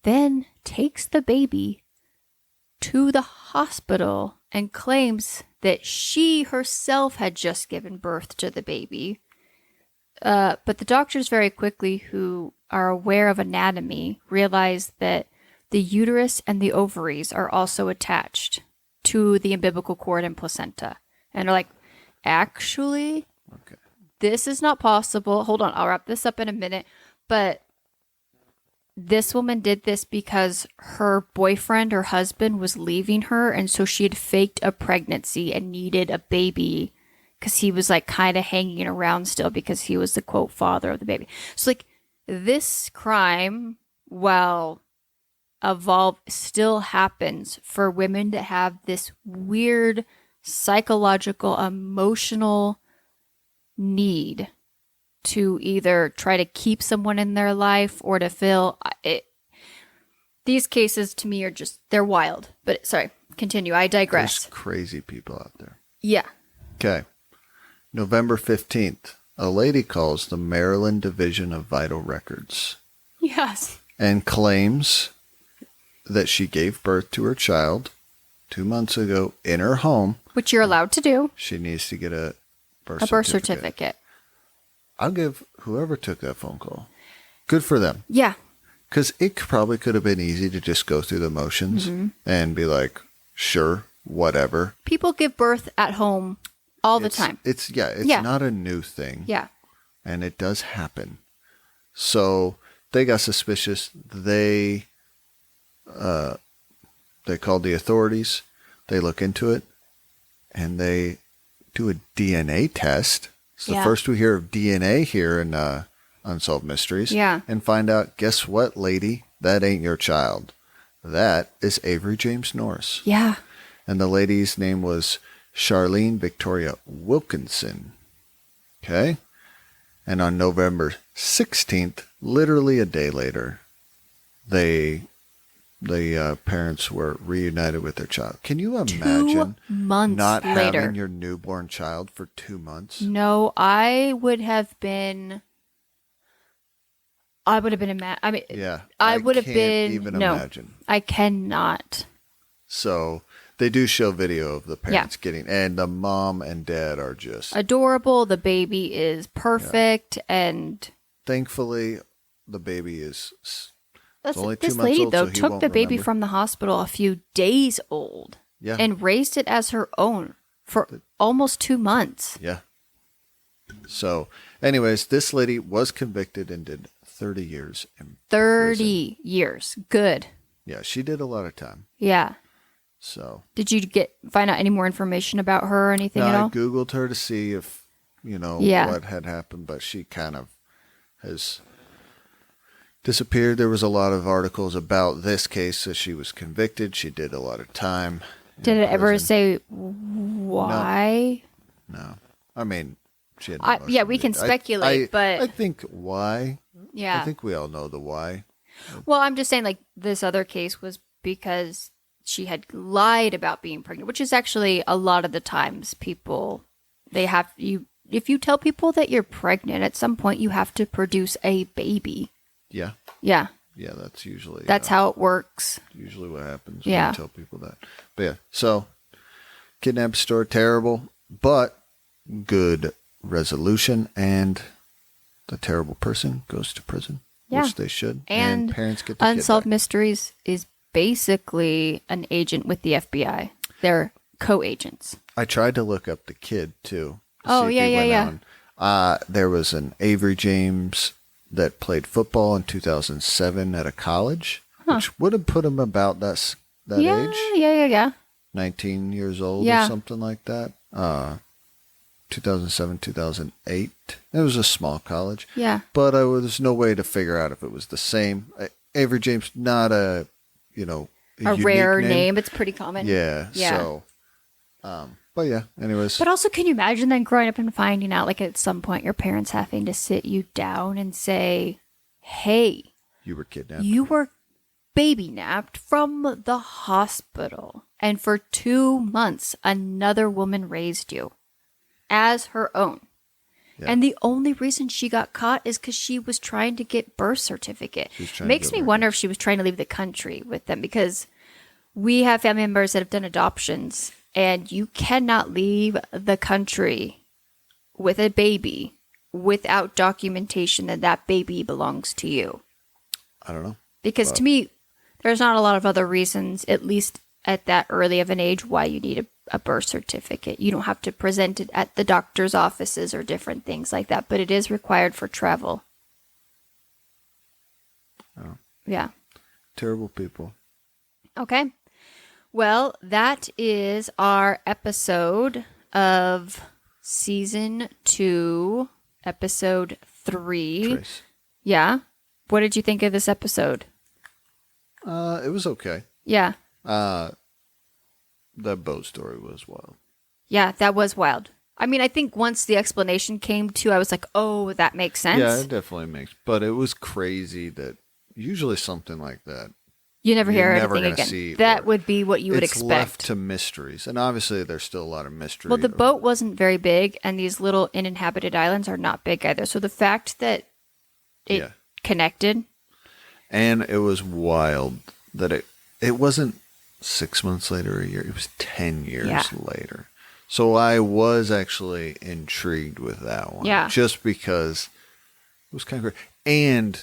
Speaker 1: then takes the baby to the hospital and claims that she herself had just given birth to the baby. But the doctors very quickly, who are aware of anatomy, realize that the uterus and the ovaries are also attached to the umbilical cord and placenta. And are like, actually, this is not possible. Hold on, I'll wrap this up in a minute. But this woman did this because her boyfriend or husband was leaving her, and so she had faked a pregnancy and needed a baby because he was like kind of hanging around still because he was the quote father of the baby. So like this crime, while evolved, still happens for women that have this weird psychological, emotional need to either try to keep someone in their life or to fill it. These cases to me are just, they're wild. But sorry, continue. I digress.
Speaker 2: There's crazy people out there.
Speaker 1: Yeah.
Speaker 2: Okay. November 15th, a lady calls the Maryland Division of Vital Records.
Speaker 1: Yes.
Speaker 2: And claims that she gave birth to her child 2 months ago in her home.
Speaker 1: Which you're allowed to do.
Speaker 2: She needs to get a birth
Speaker 1: certificate.
Speaker 2: I'll give whoever took that phone call. Good for them.
Speaker 1: Yeah.
Speaker 2: Because it probably could have been easy to just go through the motions and be like, sure, whatever.
Speaker 1: People give birth at home all the time.
Speaker 2: It's not a new thing.
Speaker 1: Yeah.
Speaker 2: And it does happen. So they got suspicious. They called the authorities. They look into it. And they do a DNA test. It's the first we hear of DNA here in Unsolved Mysteries.
Speaker 1: Yeah.
Speaker 2: And find out, guess what, lady? That ain't your child. That is Avery James Norris.
Speaker 1: Yeah.
Speaker 2: And the lady's name was Charlene Victoria Wilkinson. Okay? And on November 16th, literally a day later, the parents were reunited with their child. Can you imagine
Speaker 1: 2 months
Speaker 2: not
Speaker 1: later
Speaker 2: having your newborn child for 2 months?
Speaker 1: No, I would have been I would have been I would have been
Speaker 2: imagine.
Speaker 1: I cannot.
Speaker 2: So they do show video of the parents getting, and the mom and dad are just
Speaker 1: adorable. The baby is perfect, and
Speaker 2: thankfully the baby is only 2
Speaker 1: this
Speaker 2: months
Speaker 1: lady
Speaker 2: old,
Speaker 1: though
Speaker 2: so he
Speaker 1: took
Speaker 2: won't
Speaker 1: the baby
Speaker 2: remember.
Speaker 1: from the hospital a few days old, and raised it as her own for almost 2 months.
Speaker 2: Yeah. So, anyways, this lady was convicted and did 30 years in
Speaker 1: 30
Speaker 2: prison.
Speaker 1: years. Good.
Speaker 2: Yeah, she did a lot of time.
Speaker 1: Yeah.
Speaker 2: So.
Speaker 1: Did you find out any more information about her or anything at all?
Speaker 2: I Googled her to see if, what had happened, but she kind of has disappeared. There was a lot of articles about this case that she was convicted. She did a lot of time.
Speaker 1: Did it ever say why?
Speaker 2: No. I mean, she had
Speaker 1: we can speculate, but
Speaker 2: I think why.
Speaker 1: Yeah.
Speaker 2: I think we all know the why.
Speaker 1: Well, I'm just saying, like, this other case was because she had lied about being pregnant, which is actually a lot of the times people, if you tell people that you're pregnant, at some point you have to produce a baby.
Speaker 2: Yeah.
Speaker 1: Yeah.
Speaker 2: Yeah, that's
Speaker 1: how it works.
Speaker 2: Usually what happens when you tell people that. But yeah, so kidnap story, terrible, but good resolution, and the terrible person goes to prison, which they should, and parents get the
Speaker 1: Unsolved
Speaker 2: kid back.
Speaker 1: Mysteries is basically an agent with the FBI. They're co-agents.
Speaker 2: I tried to look up the kid too.
Speaker 1: Oh, yeah.
Speaker 2: There was an Avery James that played football in 2007 at a college, which would have put him about that age.
Speaker 1: Yeah.
Speaker 2: 19 years old or something like that. 2007, 2008. It was a small college.
Speaker 1: Yeah.
Speaker 2: But there's no way to figure out if it was the same. Avery James, not a
Speaker 1: rare name. It's pretty common.
Speaker 2: Yeah. So, but yeah, anyways.
Speaker 1: But also, can you imagine then growing up and finding out, like, at some point your parents having to sit you down and say, hey,
Speaker 2: you were kidnapped.
Speaker 1: You were baby napped from the hospital. And for 2 months, another woman raised you as her own. Yeah. And the only reason she got caught is because she was trying to get birth certificate. Makes me wonder if she was trying to leave the country with them, because we have family members that have done adoptions, and you cannot leave the country with a baby without documentation that that baby belongs to you.
Speaker 2: I don't know.
Speaker 1: Because to me, there's not a lot of other reasons, at least at that early of an age, why you need a birth certificate. You don't have to present it at the doctor's offices or different things like that, but it is required for travel.
Speaker 2: Oh.
Speaker 1: Yeah.
Speaker 2: Terrible people.
Speaker 1: Okay. Well, that is our episode of season 2, episode 3.
Speaker 2: Trace.
Speaker 1: Yeah. What did you think of this episode?
Speaker 2: It was okay.
Speaker 1: Yeah.
Speaker 2: The boat story was wild.
Speaker 1: Yeah, that was wild. I mean, I think once the explanation came to, I was like, oh, that makes sense.
Speaker 2: Yeah, it definitely makes. But it was crazy that usually something like that,
Speaker 1: you never hear anything again. That would be what you would expect.
Speaker 2: It's left to mysteries. And obviously there's still a lot of mystery.
Speaker 1: Well, the boat wasn't very big, and these little uninhabited islands are not big either. So the fact that it connected.
Speaker 2: And it was wild that it wasn't 6 months later, a year. It was 10 years later. So I was actually intrigued with that one.
Speaker 1: Yeah.
Speaker 2: Just because it was kind of great. And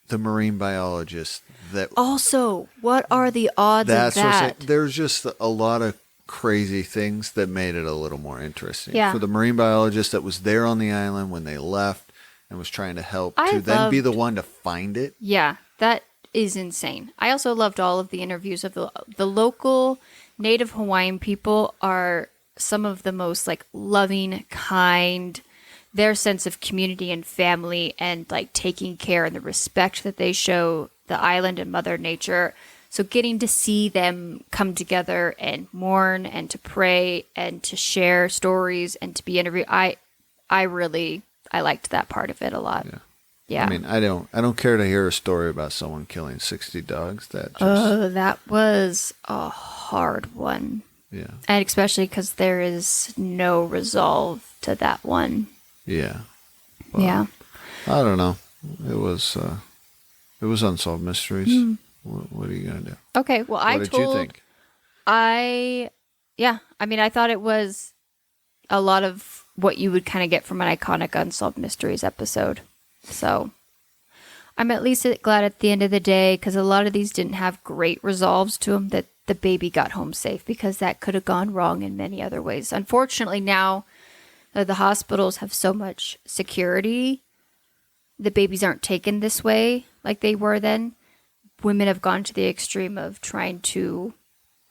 Speaker 2: the marine biologist that...
Speaker 1: Also, what are the odds of that?
Speaker 2: There's just a lot of crazy things that made it a little more interesting.
Speaker 1: Yeah.
Speaker 2: For the marine biologist that was there on the island when they left and was trying to help then be the one to find it.
Speaker 1: Yeah, that is insane. I also loved all of the interviews of the local Native Hawaiian people. Are some of the most like loving, kind. Their sense of community and family and like taking care and the respect that they show the island and Mother Nature. So getting to see them come together and mourn and to pray and to share stories and to be interviewed, I liked that part of it a lot. Yeah.
Speaker 2: I mean, I don't care to hear a story about someone killing 60 dogs. That
Speaker 1: was a hard one.
Speaker 2: Yeah. And
Speaker 1: especially because there is no resolve to that one.
Speaker 2: Yeah.
Speaker 1: Well, yeah.
Speaker 2: I don't know. It was Unsolved Mysteries. Mm. What are you going to do?
Speaker 1: Okay. Well,
Speaker 2: what did you think?
Speaker 1: I mean, I thought it was a lot of what you would kind of get from an iconic Unsolved Mysteries episode. So I'm at least glad at the end of the day, because a lot of these didn't have great resolves to them, that the baby got home safe, because that could have gone wrong in many other ways. Unfortunately, now that the hospitals have so much security, the babies aren't taken this way like they were then. Women have gone to the extreme of trying to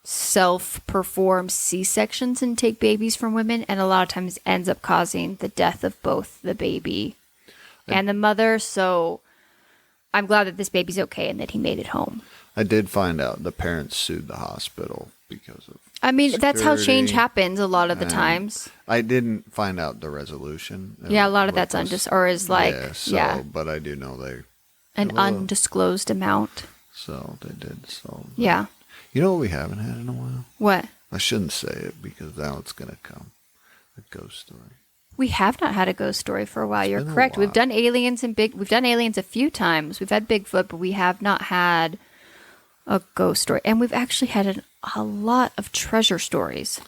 Speaker 1: self-perform C-sections and take babies from women, and a lot of times ends up causing the death of both the baby and the mother. So I'm glad that this baby's okay and that he made it home.
Speaker 2: I did find out the parents sued the hospital because of
Speaker 1: that's how change
Speaker 2: security,
Speaker 1: happens a lot of the times.
Speaker 2: I didn't find out the resolution.
Speaker 1: Yeah, a lot of that's
Speaker 2: but I do know they
Speaker 1: an undisclosed amount.
Speaker 2: So they did. So
Speaker 1: yeah.
Speaker 2: You know what we haven't had in a while?
Speaker 1: What?
Speaker 2: I shouldn't say it because now it's gonna come. A ghost story.
Speaker 1: We have not had a ghost story for a while. You're
Speaker 2: been a
Speaker 1: correct.
Speaker 2: while.
Speaker 1: We've done aliens a few times. We've had Bigfoot, but we have not had a ghost story. And we've actually had a lot of treasure stories.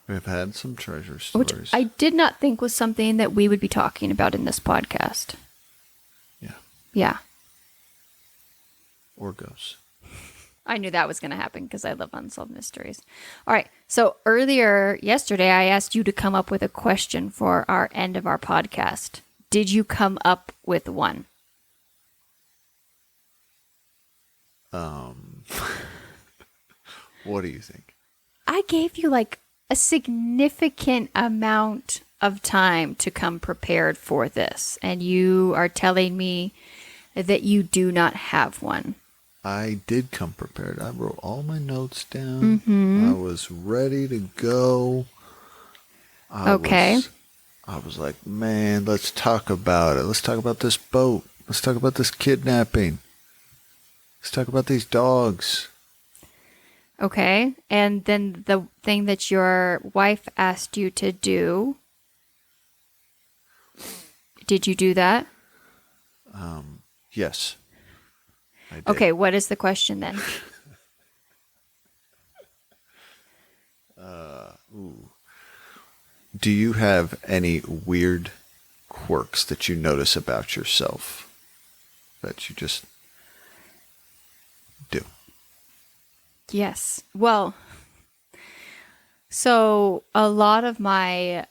Speaker 2: We've had some treasure stories.
Speaker 1: Which I did not think was something that we would be talking about in this podcast.
Speaker 2: Yeah.
Speaker 1: Yeah.
Speaker 2: Or ghosts.
Speaker 1: I knew that was going to happen because I love unsolved mysteries. All right. So yesterday, I asked you to come up with a question for our end of our podcast. Did you come up with one?
Speaker 2: What do you think?
Speaker 1: I gave you like a significant amount of time to come prepared for this, and you are telling me that you do not have one.
Speaker 2: I did come prepared. I wrote all my notes down. Mm-hmm. I was ready to go. I was like, man, let's talk about it. Let's talk about this boat. Let's talk about this kidnapping. Let's talk about these dogs.
Speaker 1: Okay. And then the thing that your wife asked you to do, did you do that?
Speaker 2: Yes. I did.
Speaker 1: Okay, what is the question then?
Speaker 2: Do you have any weird quirks that you notice about yourself that you just do?
Speaker 1: Yes. Well, so a lot of my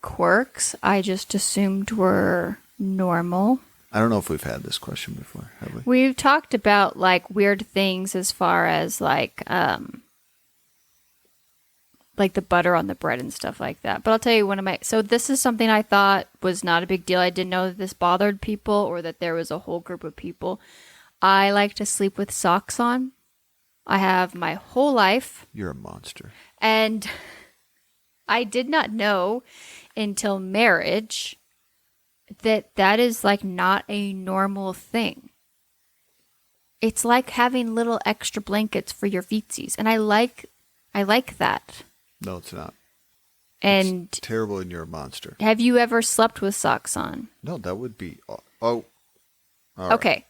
Speaker 1: quirks I just assumed were normal.
Speaker 2: I don't know if we've had this question before, have we?
Speaker 1: We've talked about like weird things as far as like the butter on the bread and stuff like that. But I'll tell you so this is something I thought was not a big deal. I didn't know that this bothered people or that there was a whole group of people. I like to sleep with socks on. I have my whole life.
Speaker 2: You're a monster.
Speaker 1: And I did not know until marriage that is like not a normal thing. It's like having little extra blankets for your feetsies, and I like that.
Speaker 2: No, it's not.
Speaker 1: And
Speaker 2: it's terrible, and you're a monster.
Speaker 1: Have you ever slept with socks on?
Speaker 2: No, that would be
Speaker 1: okay.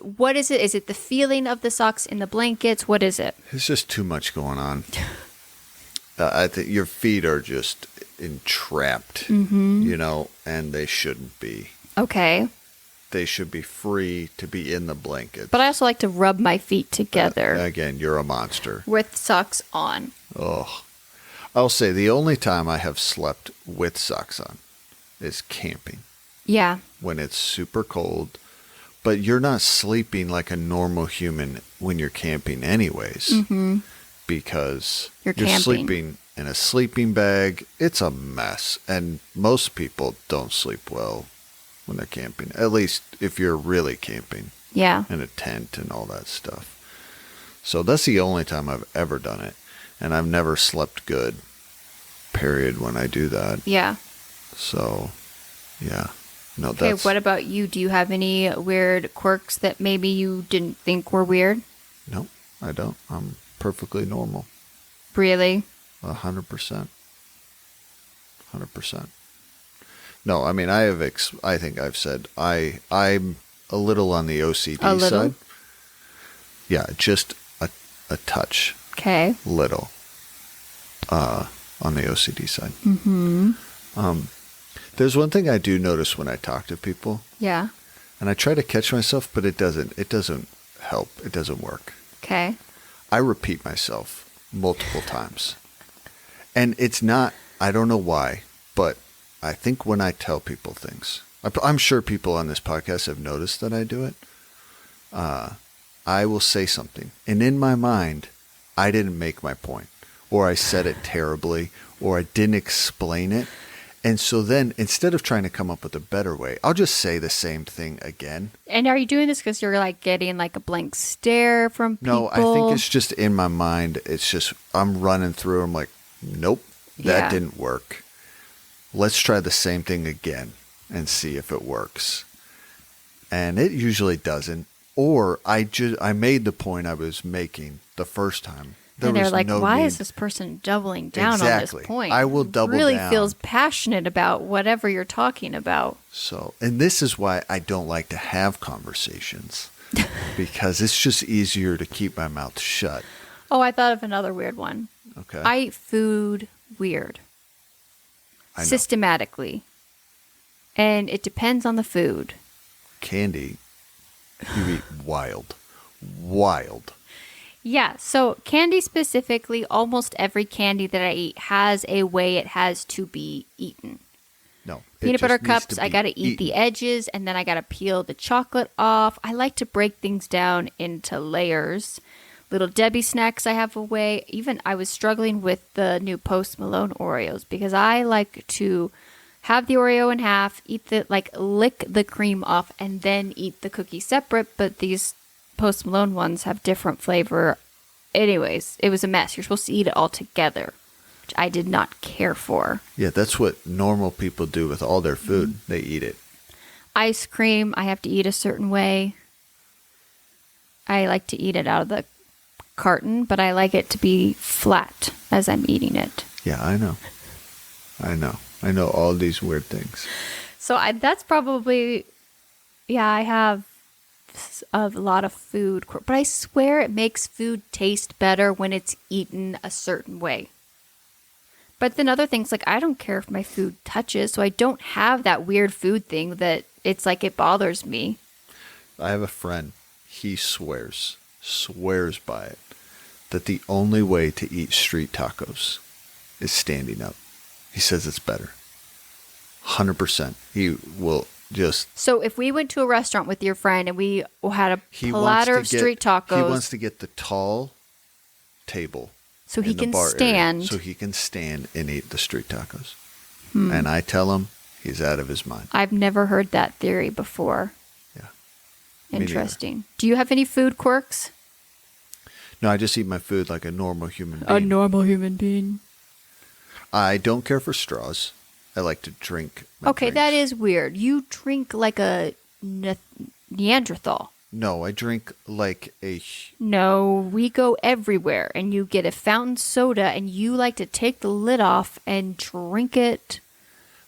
Speaker 1: What is it? Is it the feeling of the socks in the blankets? What is it?
Speaker 2: It's just too much going on. I think your feet are just entrapped, and they shouldn't be.
Speaker 1: Okay.
Speaker 2: They should be free to be in the blanket.
Speaker 1: But I also like to rub my feet together.
Speaker 2: Again, you're a monster.
Speaker 1: With socks on.
Speaker 2: Oh. I'll say the only time I have slept with socks on is camping.
Speaker 1: Yeah.
Speaker 2: When it's super cold. But you're not sleeping like a normal human when you're camping anyways. Mm-hmm. Because you're sleeping in a sleeping bag. It's a mess. And most people don't sleep well when they're camping. At least if you're really camping.
Speaker 1: Yeah.
Speaker 2: In a tent and all that stuff. So that's the only time I've ever done it. And I've never slept good, period, when I do that.
Speaker 1: Yeah.
Speaker 2: So, yeah. No,
Speaker 1: okay, what about you? Do you have any weird quirks that maybe you didn't think were weird?
Speaker 2: No, I don't. I'm perfectly normal.
Speaker 1: Really?
Speaker 2: 100%. 100%. No, I mean, I think I've said I'm a little on the OCD side. Yeah, just a touch.
Speaker 1: Okay.
Speaker 2: Little. On the OCD side. Mm-hmm. There's one thing I do notice when I talk to people.
Speaker 1: Yeah.
Speaker 2: And I try to catch myself, but it doesn't help. It doesn't work.
Speaker 1: Okay.
Speaker 2: I repeat myself multiple times. And it's not, I don't know why, but I think when I tell people things, I'm sure people on this podcast have noticed that I do it. I will say something, and in my mind, I didn't make my point, or I said it terribly, or I didn't explain it. And so then, instead of trying to come up with a better way, I'll just say the same thing again.
Speaker 1: And are you doing this because you're like getting like a blank stare from people?
Speaker 2: No, I think it's just in my mind. It's just, I'm running through. I'm like, nope, that didn't work. Let's try the same thing again and see if it works. And it usually doesn't. Or I made the point I was making the first time.
Speaker 1: And they're like, why is this person doubling down on this point?
Speaker 2: I will double down.
Speaker 1: Really feels passionate about whatever you're talking about.
Speaker 2: So, and this is why I don't like to have conversations. Because it's just easier to keep my mouth shut.
Speaker 1: Oh, I thought of another weird one.
Speaker 2: Okay.
Speaker 1: I eat food weird. Systematically. And it depends on the food.
Speaker 2: Candy, you eat wild. Wild.
Speaker 1: Yeah, so candy specifically, almost every candy that I eat has a way it has to be eaten.
Speaker 2: No.
Speaker 1: Peanut butter cups, I got to eat the edges, and then I got to peel the chocolate off. I like to break things down into layers. Little Debbie snacks, I have a way. Even I was struggling with the new Post Malone Oreos because I like to have the Oreo in half, lick the cream off, and then eat the cookie separate. But these Post Malone ones have different flavor. Anyways, it was a mess. You're supposed to eat it all together, which I did not care for.
Speaker 2: Yeah, that's what normal people do with all their food. Mm-hmm. They eat it.
Speaker 1: Ice cream, I have to eat a certain way. I like to eat it out of the carton, but I like it to be flat as I'm eating it.
Speaker 2: Yeah, I know. I know all these weird things.
Speaker 1: So that's probably, I have a lot of food, but I swear it makes food taste better when it's eaten a certain way. But then other things, like I don't care if my food touches, so I don't have that weird food thing that it's like it bothers me.
Speaker 2: I have a friend, he swears by it, that the only way to eat street tacos is standing up. He says it's better. 100%. He will just...
Speaker 1: So if we went to a restaurant with your friend and we had a platter of street tacos...
Speaker 2: He wants to get the tall table.
Speaker 1: So he can stand.
Speaker 2: So he can stand and eat the street tacos. And I tell him he's out of his mind.
Speaker 1: I've never heard that theory before.
Speaker 2: Yeah.
Speaker 1: Interesting. Do you have any food quirks?
Speaker 2: No, I just eat my food like a normal human being.
Speaker 1: A normal human being.
Speaker 2: I don't care for straws. I like to drink my drinks.
Speaker 1: That is weird. You drink like a Neanderthal.
Speaker 2: No, I drink like a...
Speaker 1: No, we go everywhere, and you get a fountain soda, and you like to take the lid off and drink it.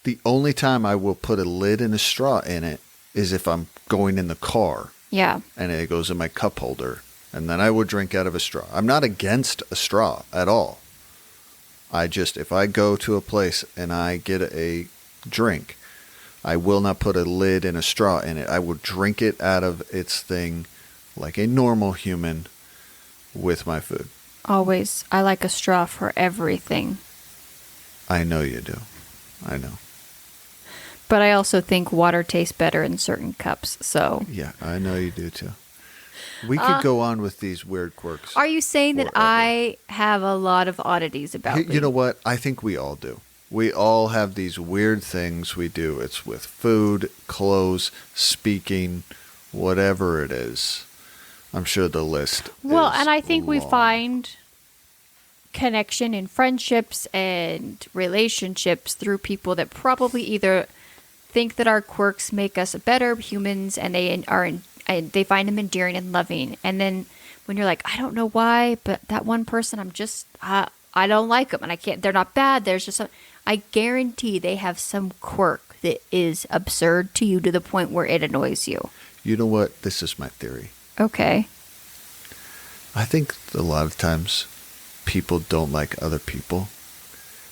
Speaker 2: The only time I will put a lid and a straw in it is if I'm going in the car.
Speaker 1: Yeah.
Speaker 2: And it goes in my cup holder, and then I would drink out of a straw. I'm not against a straw at all. If I go to a place and I get a drink, I will not put a lid and a straw in it. I will drink it out of its thing like a normal human with my food.
Speaker 1: Always. I like a straw for everything.
Speaker 2: I know you do. I know.
Speaker 1: But I also think water tastes better in certain cups, so...
Speaker 2: Yeah, I know you do too. We could go on with these weird quirks.
Speaker 1: Are you saying that I have a lot of oddities about me?
Speaker 2: You know what? I think we all do. We all have these weird things we do. It's with food, clothes, speaking, whatever it is. I'm sure the list
Speaker 1: and I think we find connection in friendships and relationships through people that probably either think that our quirks make us better humans and they find them endearing and loving. And then when you're like, I don't know why, but that one person, I don't like them, and they're not bad. There's just I guarantee they have some quirk that is absurd to you to the point where it annoys you.
Speaker 2: You know what? This is my theory.
Speaker 1: Okay.
Speaker 2: I think a lot of times people don't like other people,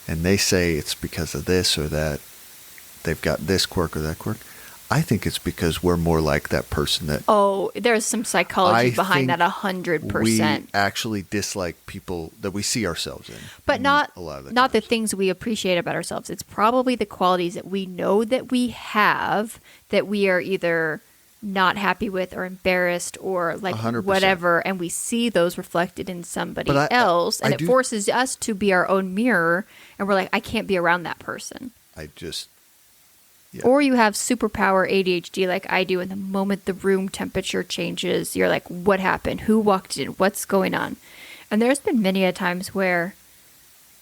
Speaker 2: and they say it's because of this or that. They've got this quirk or that quirk. I think it's because we're more like that person that
Speaker 1: Oh, there's some psychology
Speaker 2: I
Speaker 1: behind that
Speaker 2: think
Speaker 1: 100%.
Speaker 2: we actually dislike people that we see ourselves in.
Speaker 1: But not
Speaker 2: a lot of the
Speaker 1: not the
Speaker 2: times.
Speaker 1: things we appreciate about ourselves. It's probably the qualities that we know that we have that we are either not happy with or embarrassed or like
Speaker 2: 100%.
Speaker 1: whatever, and we see those reflected in somebody
Speaker 2: But
Speaker 1: else, and
Speaker 2: I
Speaker 1: it
Speaker 2: do-
Speaker 1: forces us to be our own mirror, and we're like, I can't be around that person.
Speaker 2: I just Yeah.
Speaker 1: Or you have superpower ADHD like I do, and the moment the room temperature changes, you're like, what happened? Who walked in? What's going on? And there's been many a times where,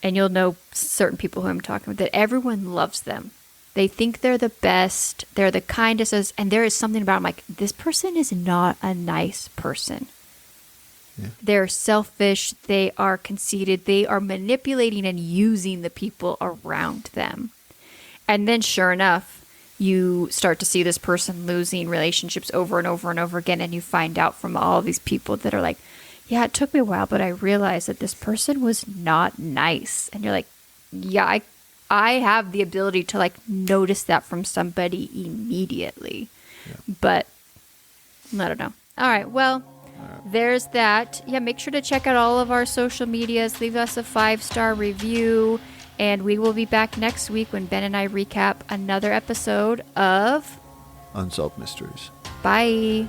Speaker 1: and you'll know certain people who I'm talking about, that everyone loves them. They think they're the best, they're the kindest, and there is something about them like, this person is not a nice person.
Speaker 2: Yeah.
Speaker 1: They're selfish, they are conceited, they are manipulating and using the people around them. And then sure enough, you start to see this person losing relationships over and over and over again. And you find out from all these people that are like, yeah, it took me a while, but I realized that this person was not nice. And you're like, yeah, I have the ability to like notice that from somebody immediately. Yeah. But I don't know. All right. Well, there's that. Yeah, make sure to check out all of our social medias. Leave us a 5-star review. And we will be back next week when Ben and I recap another episode of
Speaker 2: Unsolved Mysteries.
Speaker 1: Bye.